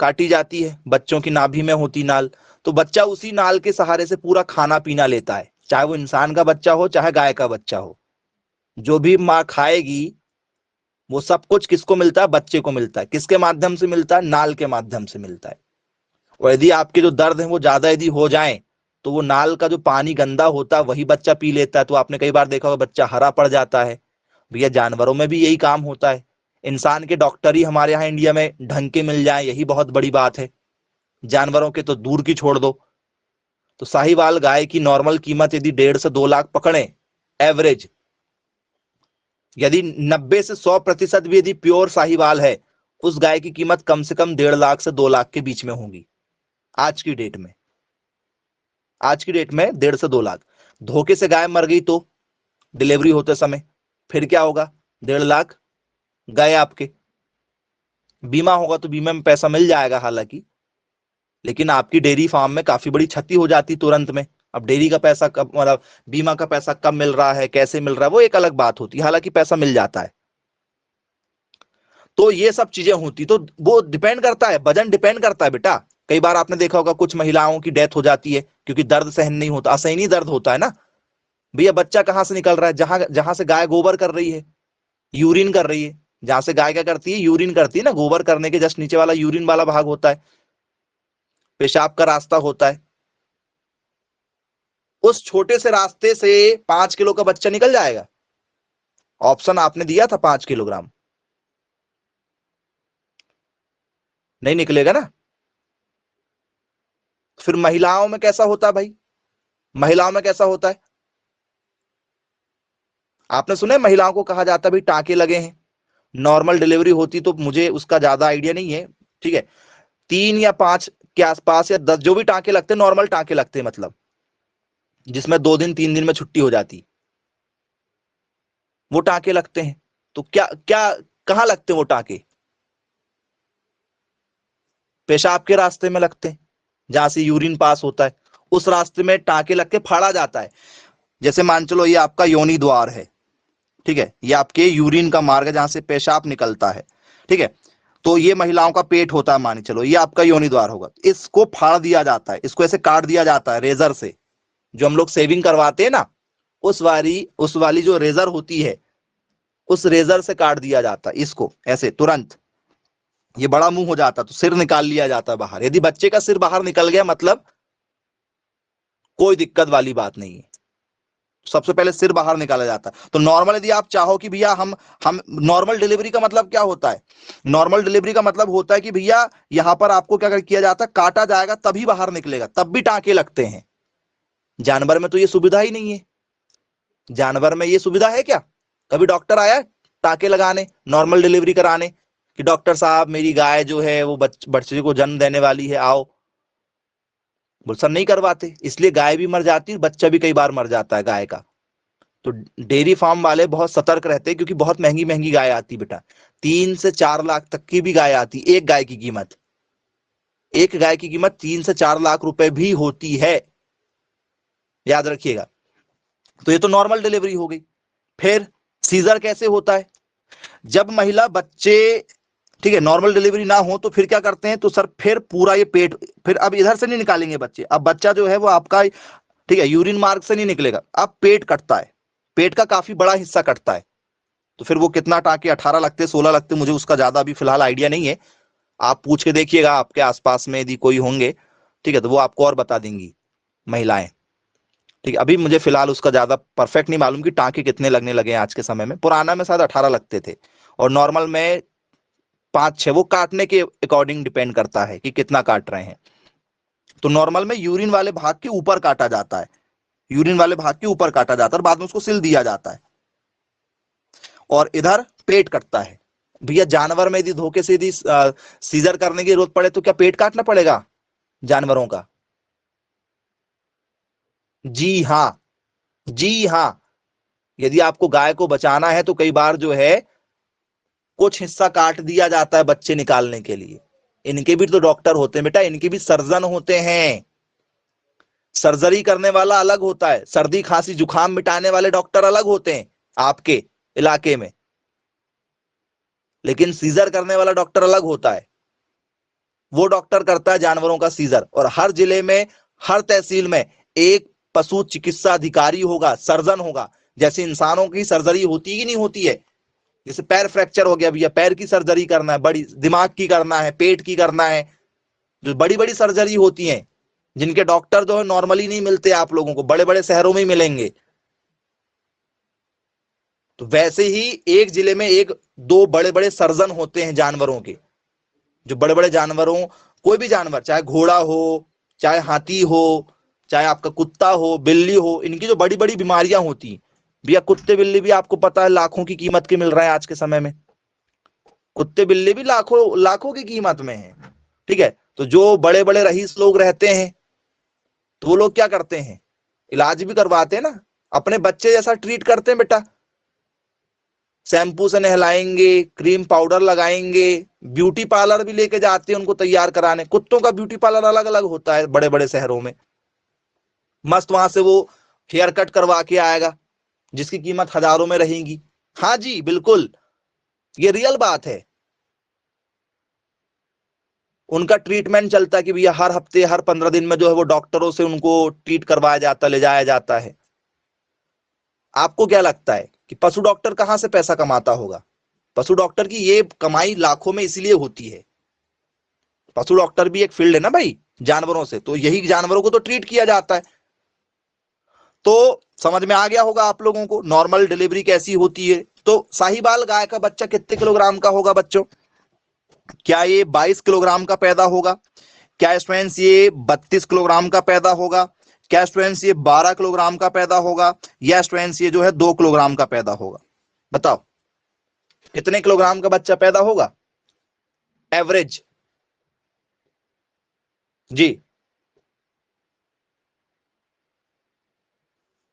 काटी जाती है, बच्चों की नाभि में होती नाल, तो बच्चा उसी नाल के सहारे से पूरा खाना पीना लेता है, चाहे वो इंसान का बच्चा हो चाहे गाय का बच्चा हो। जो भी माँ खाएगी वो सब कुछ किसको मिलता है, बच्चे को मिलता है। किसके माध्यम से मिलता है, नाल के माध्यम से मिलता है। और यदि आपके जो दर्द है वो ज्यादा यदि हो जाए तो वो नाल का जो पानी गंदा होता है वही बच्चा पी लेता है, तो आपने कई बार देखा होगा बच्चा हरा पड़ जाता है। भैया जानवरों में भी यही काम होता है। इंसान के डॉक्टर ही हमारे यहाँ इंडिया में ढंग के मिल जाए यही बहुत बड़ी बात है, जानवरों के तो दूर की छोड़ दो। तो साहिवाल गाय की नॉर्मल कीमत यदि 1.5 से 2 लाख पकड़े एवरेज, यदि 90 से 100% भी यदि प्योर साहिवाल है, उस गाय की कीमत कम से कम 1.5 लाख से 2 लाख के बीच में होगी आज की डेट में। आज की डेट में 1.5 से 2 लाख। धोखे से गाय मर गई तो डिलीवरी होते समय फिर क्या होगा, 1.5 लाख गए आपके। बीमा होगा तो बीमा में पैसा मिल जाएगा हालांकि, लेकिन आपकी डेयरी फार्म में काफी बड़ी क्षति हो जाती तुरंत में। अब डेयरी का पैसा कब, मतलब बीमा का पैसा कब मिल रहा है, कैसे मिल रहा है, वो एक अलग बात होती है, हालांकि पैसा मिल जाता है। तो ये सब चीजें होती, तो वो डिपेंड करता है, वजन डिपेंड करता है बेटा। कई बार आपने देखा होगा कुछ महिलाओं की डेथ हो जाती है क्योंकि दर्द सहन नहीं होता, असहनीय दर्द होता है ना। भैया बच्चा कहां से निकल रहा है, जहां जहां से गाय गोबर कर रही है, यूरिन कर रही है, जहां से गाय क्या करती है, यूरिन करती है ना, गोबर करने के जस्ट नीचे वाला यूरिन वाला भाग होता है, पेशाब का रास्ता होता है। उस छोटे से रास्ते से 5 किलो का बच्चा निकल जाएगा? ऑप्शन आपने दिया था 5 किलोग्राम, नहीं निकलेगा ना। फिर महिलाओं में कैसा होता है भाई, महिलाओं में कैसा होता है, आपने सुना है महिलाओं को कहा जाता है भाई टांके लगे हैं। नॉर्मल डिलीवरी होती तो मुझे उसका ज्यादा आइडिया नहीं है, ठीक है, 3 या 5 के आसपास या 10 जो भी टांके लगते हैं, नॉर्मल टांके लगते हैं, मतलब जिसमें 2 दिन 3 दिन में छुट्टी हो जाती, वो टांके लगते हैं। तो क्या क्या कहाँ लगते हैं वो टांके? पेशाब के रास्ते में लगते हैं, जहां से यूरिन पास होता है, उस रास्ते में टांके लग के फाड़ा जाता है। जैसे मान चलो ये आपका योनि द्वार है, ठीक है, ये आपके यूरिन का मार्ग है जहां से पेशाब निकलता है, ठीक है। तो ये महिलाओं का पेट होता है, मान चलो ये आपका योनि द्वार होगा, इसको फाड़ दिया जाता है, इसको ऐसे काट दिया जाता है रेजर से, जो हम लोग सेविंग करवाते हैं ना, उस वाली जो रेजर होती है, उस रेजर से काट दिया जाता है इसको ऐसे तुरंत। ये बड़ा मुंह हो जाता तो सिर निकाल लिया जाता है बाहर। यदि बच्चे का सिर बाहर निकल गया मतलब कोई दिक्कत वाली बात नहीं है, सबसे पहले सिर बाहर निकाला जाता है। तो नॉर्मल यदि आप चाहो कि भैया हम नॉर्मल डिलीवरी का मतलब क्या होता है, नॉर्मल डिलीवरी का मतलब होता है कि भैया यहां पर आपको क्या किया जाता है, काटा जाएगा तभी बाहर निकलेगा, तब भी टांके लगते हैं। जानवर में तो ये सुविधा ही नहीं है, जानवर में ये सुविधा है क्या? कभी डॉक्टर आया टाके लगाने, नॉर्मल डिलीवरी कराने कि डॉक्टर साहब मेरी गाय जो है वो बच्चे को जन्म देने वाली है, आओ? बोल सर नहीं करवाते, इसलिए गाय भी मर जाती है, बच्चा भी कई बार मर जाता है गाय का। तो डेयरी फार्म वाले बहुत सतर्क रहते हैं, क्योंकि बहुत महंगी महंगी गाय आती बेटा, 3 से 4 लाख तक की भी गाय आती। एक गाय की कीमत 3 से 4 लाख रुपए भी होती है, याद रखिएगा। तो ये तो नॉर्मल डिलीवरी हो गई। फिर सीजर कैसे होता है? जब महिला बच्चे, ठीक है, नॉर्मल डिलीवरी ना हो तो फिर क्या करते हैं, तो सर फिर पूरा ये पेट, फिर अब इधर से नहीं निकालेंगे बच्चे, अब बच्चा जो है वो आपका, ठीक है, यूरिन मार्ग से नहीं निकलेगा, अब पेट कटता है, पेट का काफी बड़ा हिस्सा कटता है। तो फिर वो कितना टाके, 18 लगते, 16 लगते, मुझे उसका ज्यादा अभी फिलहाल आइडिया नहीं है, आप पूछ के देखिएगा आपके आसपास में यदि कोई होंगे, ठीक है, तो वो आपको और बता देंगी महिलाएं। ठीक है, अभी मुझे फिलहाल उसका ज्यादा परफेक्ट नहीं मालूम कि टाके कितने लगने लगे हैं आज के समय में। पुराना में शायद 18 लगते थे, और नॉर्मल में 5-6, वो काटने के अकॉर्डिंग डिपेंड करता है कि कितना काट रहे हैं। तो नॉर्मल में यूरिन वाले भाग के ऊपर काटा जाता है, यूरिन वाले भाग के ऊपर काटा जाता है और बाद में उसको सिल दिया जाता है, और इधर पेट कटता है। भैया जानवर में यदि धोखे से यदि सीजर करने की जरूरत पड़े तो क्या पेट काटना पड़ेगा जानवरों का? जी हाँ, जी हाँ। यदि आपको गाय को बचाना है तो कई बार जो है कुछ हिस्सा काट दिया जाता है बच्चे निकालने के लिए। इनके भी तो डॉक्टर होते हैं बेटा, इनके भी सर्जन होते हैं। सर्जरी करने वाला अलग होता है, सर्दी खांसी जुकाम मिटाने वाले डॉक्टर अलग होते हैं आपके इलाके में, लेकिन सीजर करने वाला डॉक्टर अलग होता है। वो डॉक्टर करता है जानवरों का सीजर, और हर जिले में, हर तहसील में एक पशु चिकित्सा अधिकारी होगा, सर्जन होगा। जैसे इंसानों की सर्जरी होती ही नहीं होती है, जैसे पैर फ्रैक्चर हो गया भैया, पैर की सर्जरी करना है, बड़ी दिमाग की करना है, पेट की करना है, जो बड़ी बड़ी सर्जरी होती हैं, जिनके डॉक्टर जो है नॉर्मली नहीं मिलते आप लोगों को, बड़े बड़े शहरों में ही मिलेंगे। तो वैसे ही एक जिले में एक दो बड़े बड़े सर्जन होते हैं जानवरों के, जो बड़े बड़े जानवरों, कोई भी जानवर, चाहे घोड़ा हो, चाहे हाथी हो, चाहे आपका कुत्ता हो, बिल्ली हो, इनकी जो बड़ी बड़ी बीमारियां होती हैं भैया, कुत्ते बिल्ली भी आपको पता है लाखों की कीमत के मिल रहे हैं आज के समय में, कुत्ते बिल्ली भी लाखों लाखों की कीमत में है। ठीक है, तो जो बड़े बड़े रईस लोग रहते हैं तो वो लोग क्या करते हैं, इलाज भी करवाते हैं ना, अपने बच्चे जैसा ट्रीट करते हैं बेटा, शैम्पू से नहलाएंगे, क्रीम पाउडर लगाएंगे, ब्यूटी पार्लर भी लेके जाते हैं उनको तैयार कराने। कुत्तों का ब्यूटी पार्लर अलग अलग होता है बड़े बड़े शहरों में, मस्त वहां से वो हेयर कट करवा के आएगा जिसकी कीमत हजारों में रहेगी। हाँ जी बिल्कुल, ये रियल बात है। उनका ट्रीटमेंट चलता है कि भैया हर हफ्ते, हर 15 दिन में जो है वो डॉक्टरों से उनको ट्रीट करवाया जाता, ले जाया जाता है। आपको क्या लगता है कि पशु डॉक्टर कहां से पैसा कमाता होगा? पशु डॉक्टर की ये कमाई लाखों में इसलिए होती है, पशु डॉक्टर भी एक फील्ड है ना भाई जानवरों से, तो यही जानवरों को तो ट्रीट किया जाता है। तो समझ में आ गया होगा आप लोगों को नॉर्मल डिलीवरी कैसी होती है। तो साहिवाल गाय का बच्चा कितने किलोग्राम का होगा बच्चों? क्या ये 22 किलोग्राम का पैदा होगा? क्या स्टूडेंट्स ये 32 किलोग्राम का पैदा होगा? क्या स्टूडेंट्स ये 12 किलोग्राम का पैदा होगा? या स्टूडेंट्स ये जो है 2 किलोग्राम का पैदा होगा? बताओ कितने किलोग्राम का बच्चा पैदा होगा एवरेज? जी,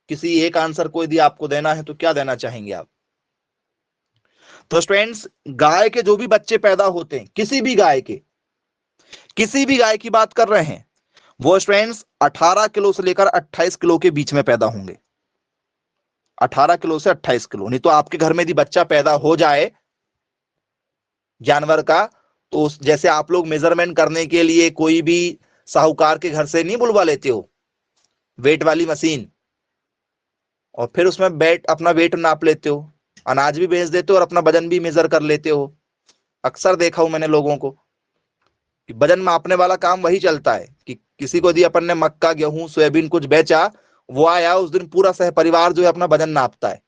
किसी एक आंसर को यदि आपको देना है तो क्या देना चाहेंगे आप? तो स्टूडेंट्स, गाय के जो भी बच्चे पैदा होते हैं, किसी भी गाय के, किसी भी गाय की बात कर रहे हैं, वो स्टूडेंट्स 18 किलो से लेकर 28 किलो के बीच में पैदा होंगे। 18 किलो से 28 किलो। नहीं तो आपके घर में यदि बच्चा पैदा हो जाए जानवर का, तो जैसे आप लोग मेजरमेंट करने के लिए कोई भी साहूकार के घर से नहीं बुलवा लेते हो वेट वाली मशीन, और फिर उसमें वेट, अपना वेट नाप लेते हो, अनाज भी बेच देते हो और अपना वजन भी मेजर कर लेते हो। अक्सर देखा हूं मैंने लोगों को कि वजन मापने वाला काम वही चलता है कि किसी को यदि अपन ने मक्का, गेहूं, सोयाबीन कुछ बेचा, वो आया उस दिन पूरा सह परिवार जो है अपना वजन नापता है।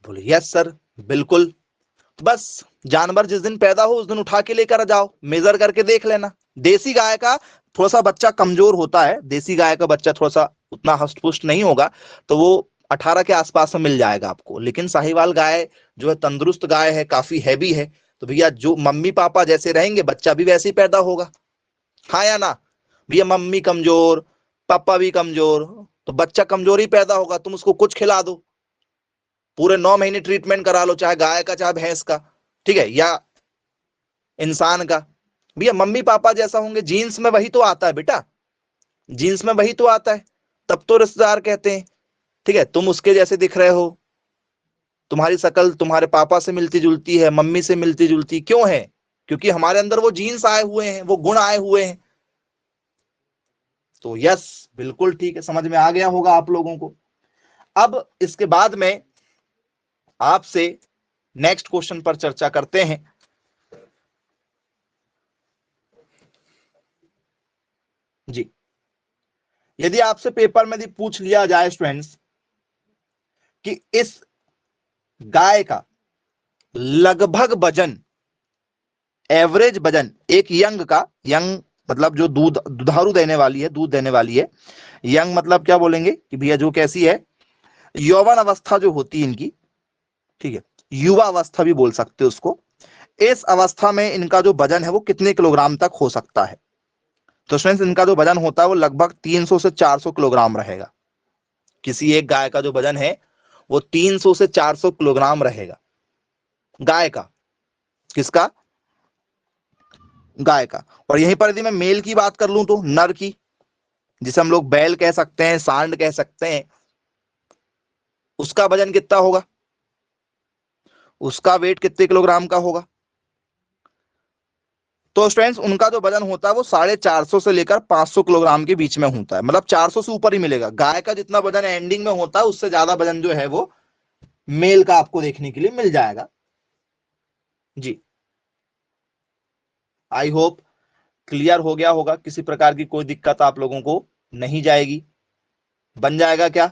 बोले यस सर, बिल्कुल। तो बस जानवर जिस दिन पैदा हो उस दिन उठा के लेकर जाओ, मेजर करके देख लेना देसी गाय का थोड़ा सा बच्चा कमजोर होता है, देसी गाय का बच्चा थोड़ा सा उतना हष्ट पुष्ट नहीं होगा, तो वो 18 के आसपास में मिल जाएगा आपको। लेकिन साहिवाल गाय जो है तंदुरुस्त गाय है, काफी हैवी है, तो भैया जो मम्मी पापा जैसे रहेंगे बच्चा भी वैसे ही पैदा होगा। हाँ या ना भैया, मम्मी कमजोर पापा भी कमजोर तो बच्चा कमजोर ही पैदा होगा। तुम उसको कुछ खिला दो, पूरे 9 महीने ट्रीटमेंट करा लो, चाहे गाय का चाहे भैंस का, ठीक है, या इंसान का, भैया मम्मी पापा जैसा होंगे, जीन्स में वही तो आता है बेटा, जीन्स में वही तो आता है, तब तो रिश्तेदार कहते हैं। ठीक है, तुम उसके जैसे दिख रहे हो, तुम्हारी शक्ल तुम्हारे पापा से मिलती जुलती है, मम्मी से मिलती जुलती क्यों है? क्योंकि हमारे अंदर वो जीन्स आए हुए हैं, वो गुण आए हुए हैं। तो यस, बिल्कुल ठीक है, समझ में आ गया होगा आप लोगों को। अब इसके बाद में आपसे नेक्स्ट क्वेश्चन पर चर्चा करते हैं। जी, यदि आपसे पेपर में पूछ लिया जाए स्टूडेंट्स कि इस गाय का लगभग वजन, एवरेज वजन एक यंग का, यंग मतलब जो दुधारू देने वाली है, दूध देने वाली है, यंग मतलब क्या बोलेंगे कि भैया जो कैसी है, यौवन अवस्था जो होती है इनकी, ठीक है, युवा अवस्था भी बोल सकते हो उसको, इस अवस्था में इनका जो वजन है वो कितने किलोग्राम तक हो सकता है? तो फ्रेंड्स इनका जो वजन होता है वो लगभग 300 से 400 किलोग्राम रहेगा। किसी एक गाय का जो वजन है वो 300 से 400 किलोग्राम रहेगा, गाय का। किसका? गाय का। और यहीं पर यदि मैं मेल की बात कर लूं तो नर की, जिसे हम लोग बैल कह सकते हैं, सांड कह सकते हैं, उसका वजन कितना होगा, उसका वेट कितने किलोग्राम का होगा? तो स्टूडेंट्स उनका जो वजन होता है वो 450 से लेकर 500 किलोग्राम के बीच में होता है, मतलब 400 से ऊपर ही मिलेगा। गाय का जितना वजन एंडिंग में होता है उससे ज्यादा वजन जो है वो मेल का आपको देखने के लिए मिल जाएगा। जी, आई होप क्लियर हो गया होगा, किसी प्रकार की कोई दिक्कत आप लोगों को नहीं जाएगी। बन जाएगा क्या?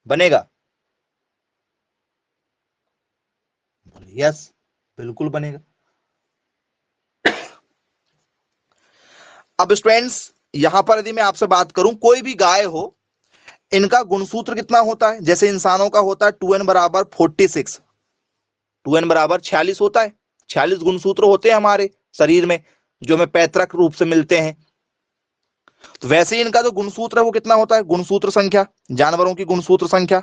बनेगा? यस, बिल्कुल बनेगा। अब स्टूडेंट्स यहां पर यदि मैं आपसे बात करूं, कोई भी गाय हो, इनका गुणसूत्र कितना होता है? जैसे इंसानों का होता है 2n बराबर 46, 2n बराबर 46 होता है, 46 गुणसूत्र होते हैं हमारे शरीर में जो हमें पैतृक रूप से मिलते हैं। तो वैसे ही इनका जो गुणसूत्र है वो कितना होता है? गुणसूत्र संख्या, जानवरों की गुणसूत्र संख्या,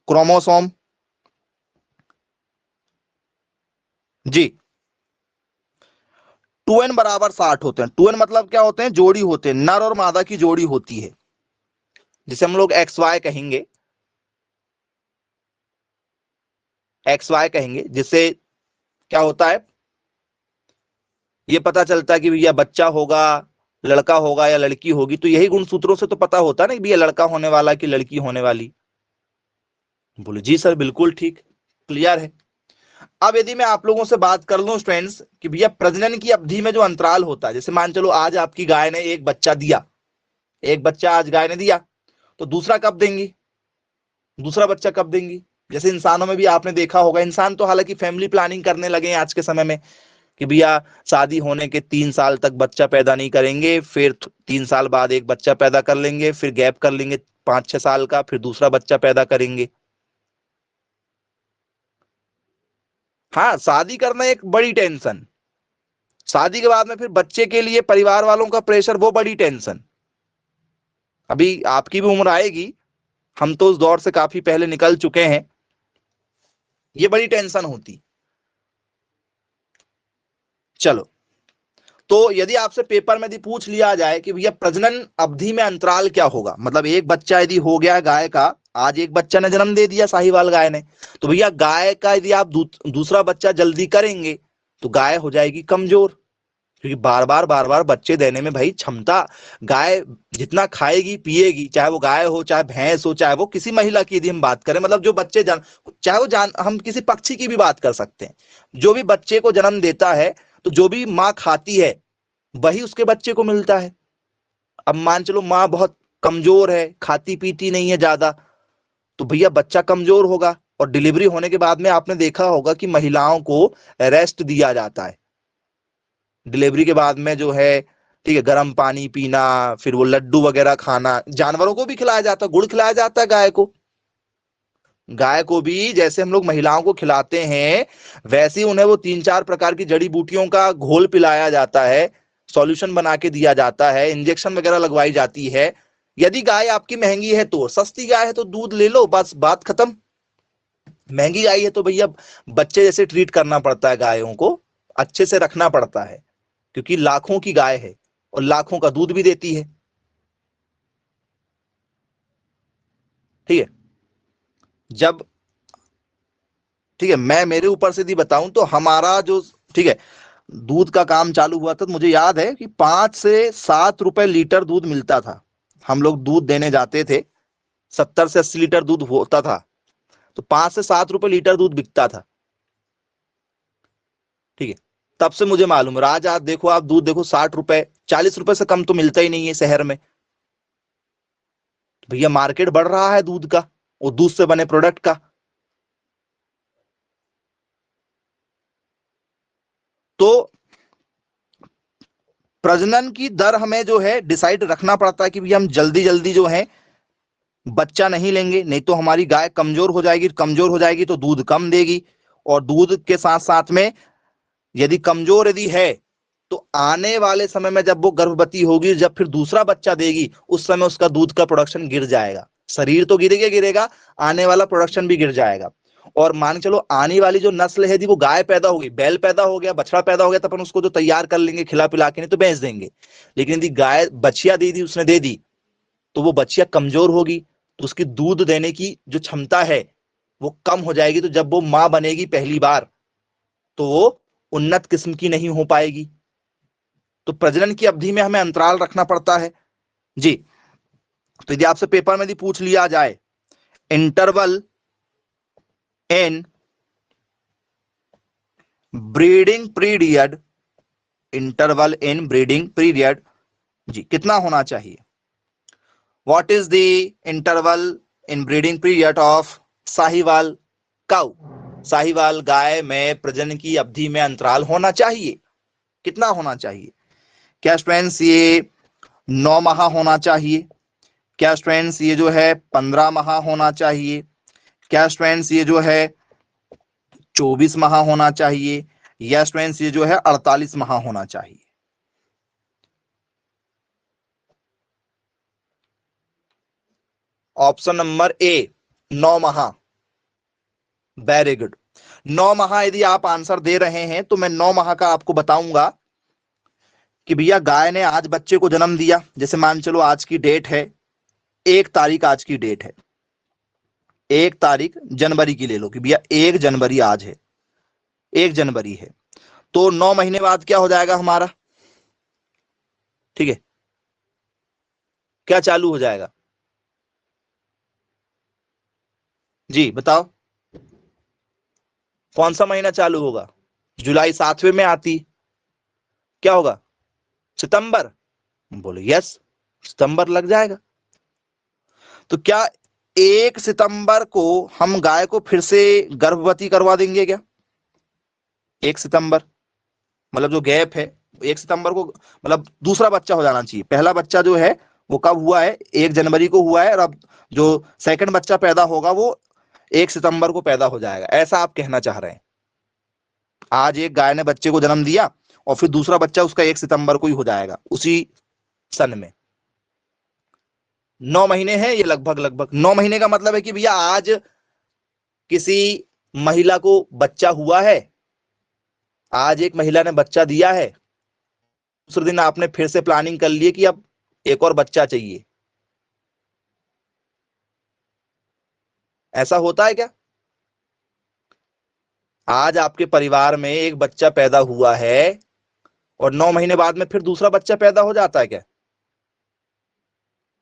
क्रोमोसोम। जी, 2n बराबर 60 होते हैं। 2n मतलब क्या होते हैं? जोड़ी होते हैं, नर और मादा की जोड़ी होती है, जिसे हम लोग एक्स वाई कहेंगे, एक्स वाई कहेंगे, जिससे क्या होता है, ये पता चलता है कि भैया बच्चा होगा, लड़का होगा या लड़की होगी, तो यही गुणसूत्रों से तो पता होता है ना कि भैया लड़का होने वाला कि लड़की होने वाली। बोले जी सर बिल्कुल ठीक, क्लियर है। अब यदि मैं आप लोगों से बात कर लूं स्टूडेंट्स कि भैया प्रजनन की अवधि में जो अंतराल होता है, जैसे मान चलो आज आपकी गाय ने एक बच्चा दिया, एक बच्चा आज गाय ने दिया, तो दूसरा कब देंगी, दूसरा बच्चा कब देंगी? जैसे इंसानों में भी आपने देखा होगा, इंसान तो हालांकि फैमिली प्लानिंग करने लगे हैं आज के समय में कि भैया शादी होने के 3 साल तक बच्चा पैदा नहीं करेंगे, फिर 3 साल बाद एक बच्चा पैदा कर लेंगे, फिर गैप कर लेंगे 5-6 साल का, फिर दूसरा बच्चा पैदा करेंगे। हाँ, शादी करना एक बड़ी टेंशन, शादी के बाद में फिर बच्चे के लिए परिवार वालों का प्रेशर, वो बड़ी टेंशन। अभी आपकी भी उम्र आएगी, हम तो उस दौर से काफी पहले निकल चुके हैं, ये बड़ी टेंशन होती। चलो, तो यदि आपसे पेपर में यदि पूछ लिया जाए कि भैया प्रजनन अवधि में अंतराल क्या होगा, मतलब एक बच्चा यदि हो गया गाय का, आज एक बच्चा ने जन्म दे दिया साहिवाल गाय ने, तो भैया गाय का यदि आप दूसरा बच्चा जल्दी करेंगे तो गाय हो जाएगी कमजोर, क्योंकि बार बार बच्चे देने में भाई क्षमता, गाय जितना खाएगी पिएगी, चाहे वो गाय हो चाहे भैंस हो, चाहे वो किसी महिला की यदि हम बात करें, मतलब जो बच्चे चाहे वो हम किसी पक्षी की भी बात कर सकते हैं, जो भी बच्चे को जन्म देता है, तो जो भी माँ खाती है वही उसके बच्चे को मिलता है। अब मान चलो माँ बहुत कमजोर है, खाती पीती नहीं है ज्यादा, तो भैया बच्चा कमजोर होगा, और डिलीवरी होने के बाद में आपने देखा होगा कि महिलाओं को रेस्ट दिया जाता है डिलीवरी के बाद में, जो है ठीक है, गर्म पानी पीना, फिर वो लड्डू वगैरह खाना। जानवरों को भी खिलाया जाता है, गुड़ खिलाया जाता है गाय को भी जैसे हम लोग महिलाओं को खिलाते हैं, वैसे ही उन्हें वो 3-4 प्रकार की जड़ी बूटियों का घोल पिलाया जाता है, सॉल्यूशन बना के दिया जाता है, इंजेक्शन वगैरह लगवाई जाती है। यदि गाय आपकी महंगी है तो, सस्ती गाय है तो दूध ले लो, बस बात खत्म। महंगी गाय है तो भैया बच्चे जैसे ट्रीट करना पड़ता है, गायों को अच्छे से रखना पड़ता है, क्योंकि लाखों की गाय है और लाखों का दूध भी देती है। ठीक है, जब ठीक है, मैं मेरे ऊपर से यदि बताऊं तो हमारा जो ठीक है दूध का काम चालू हुआ था, तो मुझे याद है कि 5 से 7 रुपए लीटर दूध मिलता था। हम लोग दूध देने जाते थे, 70 से 80 लीटर दूध होता था, तो 5 से 7 रुपए लीटर दूध बिकता था। ठीक है, तब से मुझे मालूम है। आज आप देखो, आप दूध देखो, 60 रुपए 40 रुपए से कम तो मिलता ही नहीं है शहर में। तो भैया मार्केट बढ़ रहा है दूध का और दूध से बने प्रोडक्ट का। तो प्रजनन की दर हमें जो है डिसाइड रखना पड़ता है कि भैया हम जल्दी जल्दी जो है बच्चा नहीं लेंगे, नहीं तो हमारी गाय कमजोर हो जाएगी, कमजोर हो जाएगी तो दूध कम देगी, और दूध के साथ साथ में यदि कमजोर यदि है तो आने वाले समय में जब वो गर्भवती होगी, जब फिर दूसरा बच्चा देगी, उस समय उसका दूध का प्रोडक्शन गिर जाएगा। शरीर तो गिरेगा गिरेगा, आने वाला प्रोडक्शन भी गिर जाएगा। और मान चलो आने वाली जो नस्ल है, यदि वो गाय पैदा होगी, बैल पैदा हो गया, बछड़ा पैदा हो गया, तो अपन उसको जो तैयार कर लेंगे खिला पिला के, नहीं तो बेच देंगे। लेकिन यदि गाय बछिया दे दी, उसने दे दी, तो वो बछिया कमजोर होगी, तो उसकी दूध देने की जो क्षमता है वो कम हो जाएगी। तो जब वो मां बनेगी पहली बार, तो वो उन्नत किस्म की नहीं हो पाएगी। तो प्रजनन की अवधि में हमें अंतराल रखना पड़ता है जी। तो यदि आपसे पेपर में यदि पूछ लिया जाए interval in breeding period, interval in breeding period जी कितना होना चाहिए? What is the interval in breeding period of Sahiwal cow? Sahiwal गाय में प्रजनन की अवधि में अंतराल होना चाहिए, कितना होना चाहिए? क्या स्टूडेंट्स ये 9 माह होना चाहिए? क्या स्टूडेंट्स ये जो है 15 माह होना चाहिए? क्या स्टूडेंट्स ये जो है 24 माह होना चाहिए? या स्टूडेंट्स ये जो है 48 माह होना चाहिए? ऑप्शन नंबर ए 9 माह। Very good. 9 माह यदि आप आंसर दे रहे हैं तो मैं 9 माह का आपको बताऊंगा कि भैया गाय ने आज बच्चे को जन्म दिया, जैसे मान चलो आज की डेट है 1 तारीख, आज की डेट है 1 तारीख जनवरी की ले लो कि भैया 1 जनवरी आज है, 1 जनवरी है, तो 9 महीने बाद क्या हो जाएगा हमारा? ठीक है, क्या चालू हो जाएगा जी बताओ? कौन सा महीना चालू होगा? जुलाई 7वें में आती, क्या होगा? सितंबर। बोलो यस, सितंबर लग जाएगा। तो क्या 1 सितंबर को हम गाय को फिर से गर्भवती करवा देंगे क्या? 1 सितंबर मतलब जो गैप है, 1 सितंबर को मतलब दूसरा बच्चा हो जाना चाहिए। पहला बच्चा जो है वो कब हुआ है? 1 जनवरी को हुआ है, और अब जो सेकंड बच्चा पैदा होगा वो 1 सितंबर को पैदा हो जाएगा, ऐसा आप कहना चाह रहे हैं? आज एक गाय ने बच्चे को जन्म दिया और फिर दूसरा बच्चा उसका 1 सितंबर को ही हो जाएगा उसी सन में। 9 महीने हैं ये, लगभग लगभग 9 महीने का मतलब है कि भैया आज किसी महिला को बच्चा हुआ है, आज एक महिला ने बच्चा दिया है, दूसरे दिन आपने फिर से प्लानिंग कर ली कि अब एक और बच्चा चाहिए। ऐसा होता है क्या? आज आपके परिवार में एक बच्चा पैदा हुआ है और 9 महीने बाद में फिर दूसरा बच्चा पैदा हो जाता है क्या?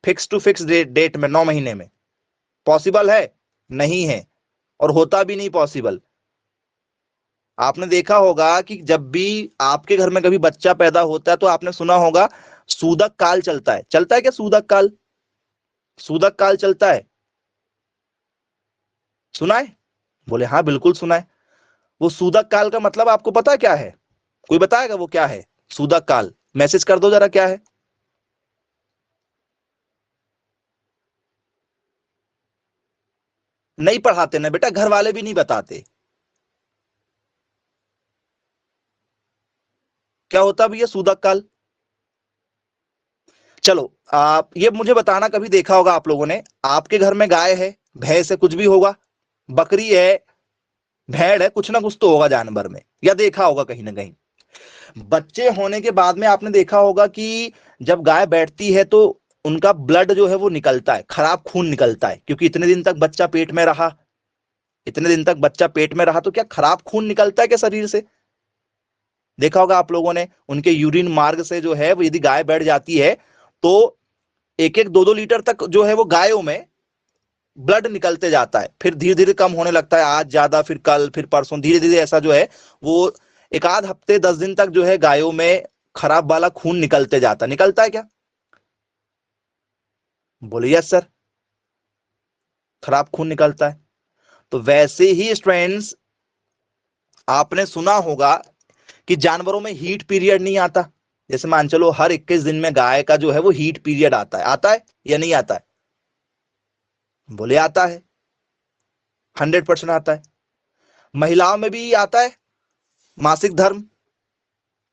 फिक्स टू फिक्स डेट में 9 महीने में पॉसिबल है? नहीं है, और होता भी नहीं पॉसिबल। आपने देखा होगा कि जब भी आपके घर में कभी बच्चा पैदा होता है तो आपने सुना होगा सूदक काल चलता है। चलता है क्या सूदक काल? सूदक काल चलता है, सुना है? बोले हाँ बिल्कुल सुना है। वो सूदक काल का मतलब आपको पता क्या है? कोई बताएगा वो क्या है? सूदक काल मैसेज कर दो जरा, क्या है? नहीं पढ़ाते ना बेटा, घर वाले भी नहीं बताते। क्या होता भैया सूदक काल? चलो आप ये मुझे बताना, कभी देखा होगा आप लोगों ने, आपके घर में गाय है, भैंस है, कुछ भी होगा, बकरी है, भेड़ है, कुछ ना कुछ तो होगा जानवर में, या देखा होगा कहीं ना कहीं। बच्चे होने के बाद में आपने देखा होगा कि जब गाय बैठती है तो उनका ब्लड जो है वो निकलता है, खराब खून निकलता है, क्योंकि इतने दिन तक बच्चा पेट में रहा, इतने दिन तक बच्चा पेट में रहा, तो क्या खराब खून निकलता है क्या शरीर से? देखा होगा आप लोगों ने, उनके यूरिन मार्ग से जो है वो, यदि गाय बैठ जाती है तो एक एक दो दो लीटर तक जो है वो गायों में ब्लड निकलते जाता है, फिर धीरे धीरे कम होने लगता है, आज ज्यादा, फिर कल, फिर परसों, धीरे धीरे ऐसा जो है वो एक आध हफ्ते 10 दिन तक जो है गायों में खराब वाला खून निकलते जाता, निकलता है क्या? बोलिए यस सर, खराब खून निकलता है। तो वैसे ही स्टूडेंट्स, आपने सुना होगा कि जानवरों में हीट पीरियड नहीं आता। जैसे मान चलो हर 21 दिन में गाय का जो है वो हीट पीरियड आता है या नहीं आता है? बोले आता है, 100% आता है। महिलाओं में भी आता है, मासिक धर्म,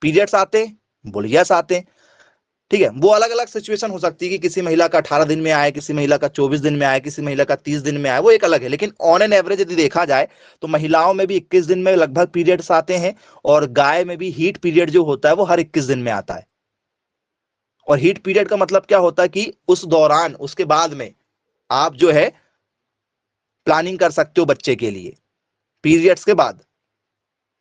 पीरियड्स आते हैं, बोले यस आते हैं। ठीक है, वो अलग अलग सिचुएशन हो सकती है कि किसी महिला का 18 दिन में आए, किसी महिला का 24 दिन में आए, किसी महिला का 30 दिन में आए, वो एक अलग है, लेकिन ऑन एन एवरेज यदि देखा जाए तो महिलाओं में भी 21 दिन में लगभग पीरियड्स आते हैं, और गाय में भी हीट पीरियड जो होता है वो हर 21 दिन में आता है। और हीट पीरियड का मतलब क्या होता है कि उस दौरान, उसके बाद में आप जो है प्लानिंग कर सकते हो बच्चे के लिए, पीरियड्स के बाद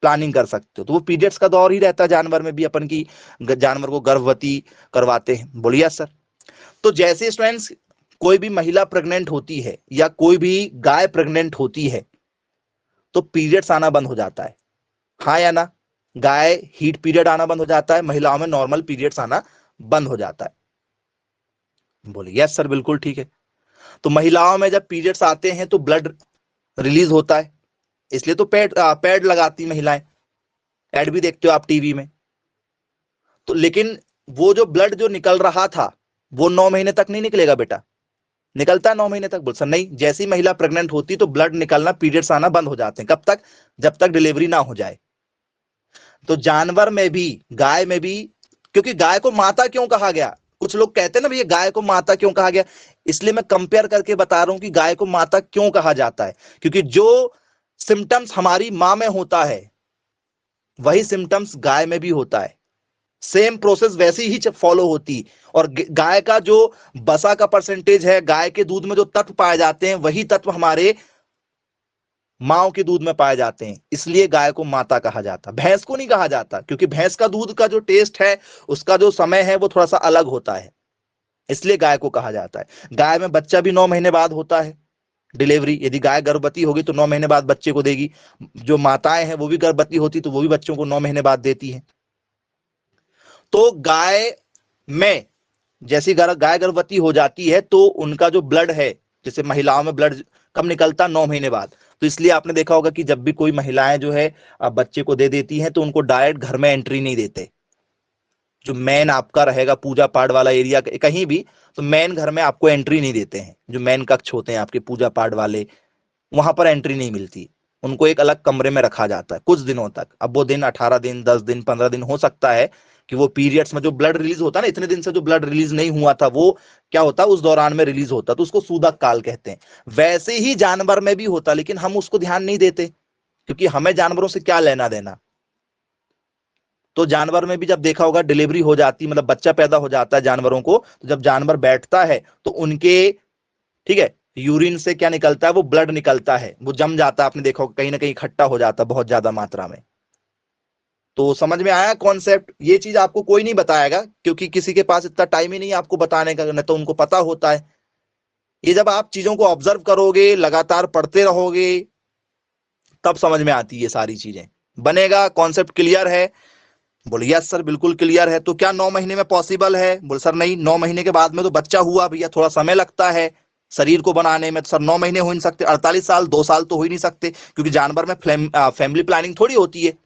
प्लानिंग कर सकते हो, तो वो पीरियड्स का दौर ही रहता है जानवर में भी, अपन की जानवर को गर्भवती करवाते हैं। बोलिए सर। तो जैसे स्टूडेंट्स कोई भी महिला प्रेग्नेंट होती है या कोई भी गाय प्रेग्नेंट होती है तो पीरियड्स आना बंद हो जाता है, हाँ या ना? गाय हीट पीरियड आना बंद हो जाता है, महिलाओं में नॉर्मल पीरियड्स आना बंद हो जाता है। बोलिए यस सर, बिल्कुल ठीक है। तो महिलाओं में जब पीरियड्स आते हैं तो ब्लड रिलीज होता है, इसलिए तो पैड पैड लगाती महिलाएं, एड भी देखते हो आप टीवी में। तो लेकिन वो जो ब्लड जो निकल रहा था वो 9 महीने तक नहीं निकलेगा बेटा, निकलता है 9 महीने तक? बोल सर नहीं, जैसी महिला प्रेग्नेंट होती तो ब्लड निकलना, पीरियड्स आना बंद हो जाते हैं, कब तक? जब तक डिलीवरी ना हो जाए। तो जानवर में भी, गाय में भी, क्योंकि गाय को माता क्यों कहा गया? कुछ लोग कहते हैं ना भैया गाय को माता क्यों कहा गया, इसलिए मैं कंपेयर करके बता रहा हूं कि गाय को माता क्यों कहा जाता है, क्योंकि जो सिम्टम्स हमारी मां में होता है वही सिम्टम्स गाय में भी होता है, सेम प्रोसेस वैसी ही फॉलो होती। और गाय का जो बसा का परसेंटेज है, गाय के दूध में जो तत्व पाए जाते हैं वही तत्व हमारे माओ के दूध में पाए जाते हैं, इसलिए गाय को माता कहा जाता। भैंस को नहीं कहा जाता, क्योंकि भैंस का दूध का जो टेस्ट है, उसका जो समय है वो थोड़ा सा अलग होता है, इसलिए गाय को कहा जाता है। गाय में बच्चा भी 9 महीने बाद होता है, डिलीवरी, यदि गाय गर्भवती होगी तो 9 महीने बाद बच्चे को देगी। जो माताएं हैं वो भी गर्भवती होती तो वो भी बच्चों को 9 महीने बाद देती है। तो गाय में जैसी गाय गर्भवती हो जाती है तो उनका जो ब्लड है, जैसे महिलाओं में ब्लड कब निकलता? 9 महीने बाद। तो इसलिए आपने देखा होगा कि जब भी कोई महिलाएं जो है बच्चे को दे देती हैं तो उनको डायरेक्ट घर में एंट्री नहीं देते। जो मेन आपका रहेगा पूजा पाठ वाला एरिया कहीं भी, तो मेन घर में आपको एंट्री नहीं देते हैं। जो मेन कक्ष होते हैं आपके पूजा पाठ वाले, वहां पर एंट्री नहीं मिलती, उनको एक अलग कमरे में रखा जाता है कुछ दिनों तक। अब वो दिन 18 दिन, 10 दिन, 15 दिन हो सकता है कि वो पीरियड्स में जो ब्लड रिलीज होता है ना, इतने दिन से जो ब्लड रिलीज नहीं हुआ था वो क्या होता है उस दौरान में रिलीज होता, तो उसको सूदक काल कहते हैं। वैसे ही जानवर में भी होता, लेकिन हम उसको ध्यान नहीं देते, क्योंकि हमें जानवरों से क्या लेना देना। तो जानवर में भी जब देखा होगा डिलीवरी हो जाती, मतलब बच्चा पैदा हो जाता है जानवरों को, तो जब जानवर बैठता है तो उनके, ठीक है, यूरिन से क्या निकलता है? वो ब्लड निकलता है, वो जम जाता है, आपने देखा होगा कहीं ना कहीं इकट्ठा हो जाता है बहुत ज्यादा मात्रा में। तो समझ में आया कॉन्सेप्ट? ये चीज आपको कोई नहीं बताएगा, क्योंकि किसी के पास इतना टाइम ही नहीं है आपको बताने का, नहीं तो उनको पता होता है। ये जब आप चीजों को ऑब्जर्व करोगे, लगातार पढ़ते रहोगे, तब समझ में आती है ये सारी चीजें। बनेगा? कॉन्सेप्ट क्लियर है? बोले यस सर, बिल्कुल क्लियर है। तो क्या 9 महीने में पॉसिबल है? बोले सर नहीं, 9 महीने के बाद में तो बच्चा हुआ भैया, थोड़ा समय लगता है। शरीर को बनाने में। तो सर 9 महीने हो नहीं सकते, 48 साल, 2 साल तो हो ही नहीं सकते, क्योंकि जानवर में फैमिली प्लानिंग थोड़ी होती है,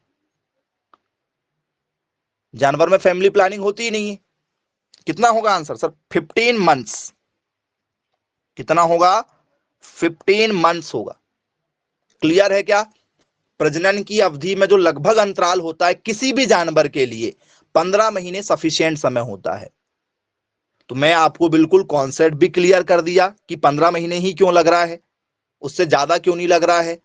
जानवर में फैमिली प्लानिंग होती ही नहीं है। कितना होगा आंसर सर? 15 मंथ्स। कितना होगा? 15 मंथ्स होगा। क्लियर है क्या? प्रजनन की अवधि में जो लगभग अंतराल होता है किसी भी जानवर के लिए 15 महीने सफिशिएंट समय होता है। तो मैं आपको बिल्कुल कॉन्सेप्ट भी क्लियर कर दिया कि 15 महीने ही क्यों लग रहा है, उससे ज्यादा क्यों नहीं लग रहा है,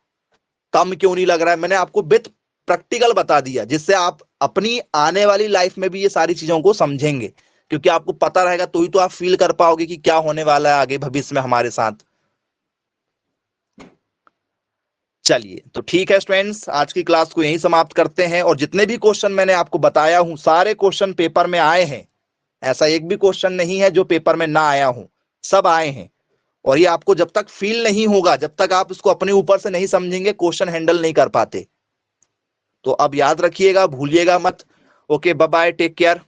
कम क्यों नहीं लग रहा है। मैंने आपको विथ प्रैक्टिकल बता दिया, जिससे आप अपनी आने वाली लाइफ में भी ये सारी चीजों को समझेंगे, क्योंकि आपको पता रहेगा तो ही तो आप फील कर पाओगे कि क्या होने वाला है आगे भविष्य में हमारे साथ। चलिए, तो ठीक है स्टूडेंट्स, आज की क्लास को यहीं समाप्त करते हैं। और जितने भी क्वेश्चन मैंने आपको बताया हूं, सारे क्वेश्चन पेपर में आए हैं। ऐसा एक भी क्वेश्चन नहीं है जो पेपर में ना आया हूं, सब आए हैं। और ये आपको जब तक फील नहीं होगा, जब तक आप इसको अपने ऊपर से नहीं समझेंगे, क्वेश्चन हैंडल नहीं कर पाते। तो अब याद रखिएगा, भूलिएगा मत। Okay, bye bye, take care.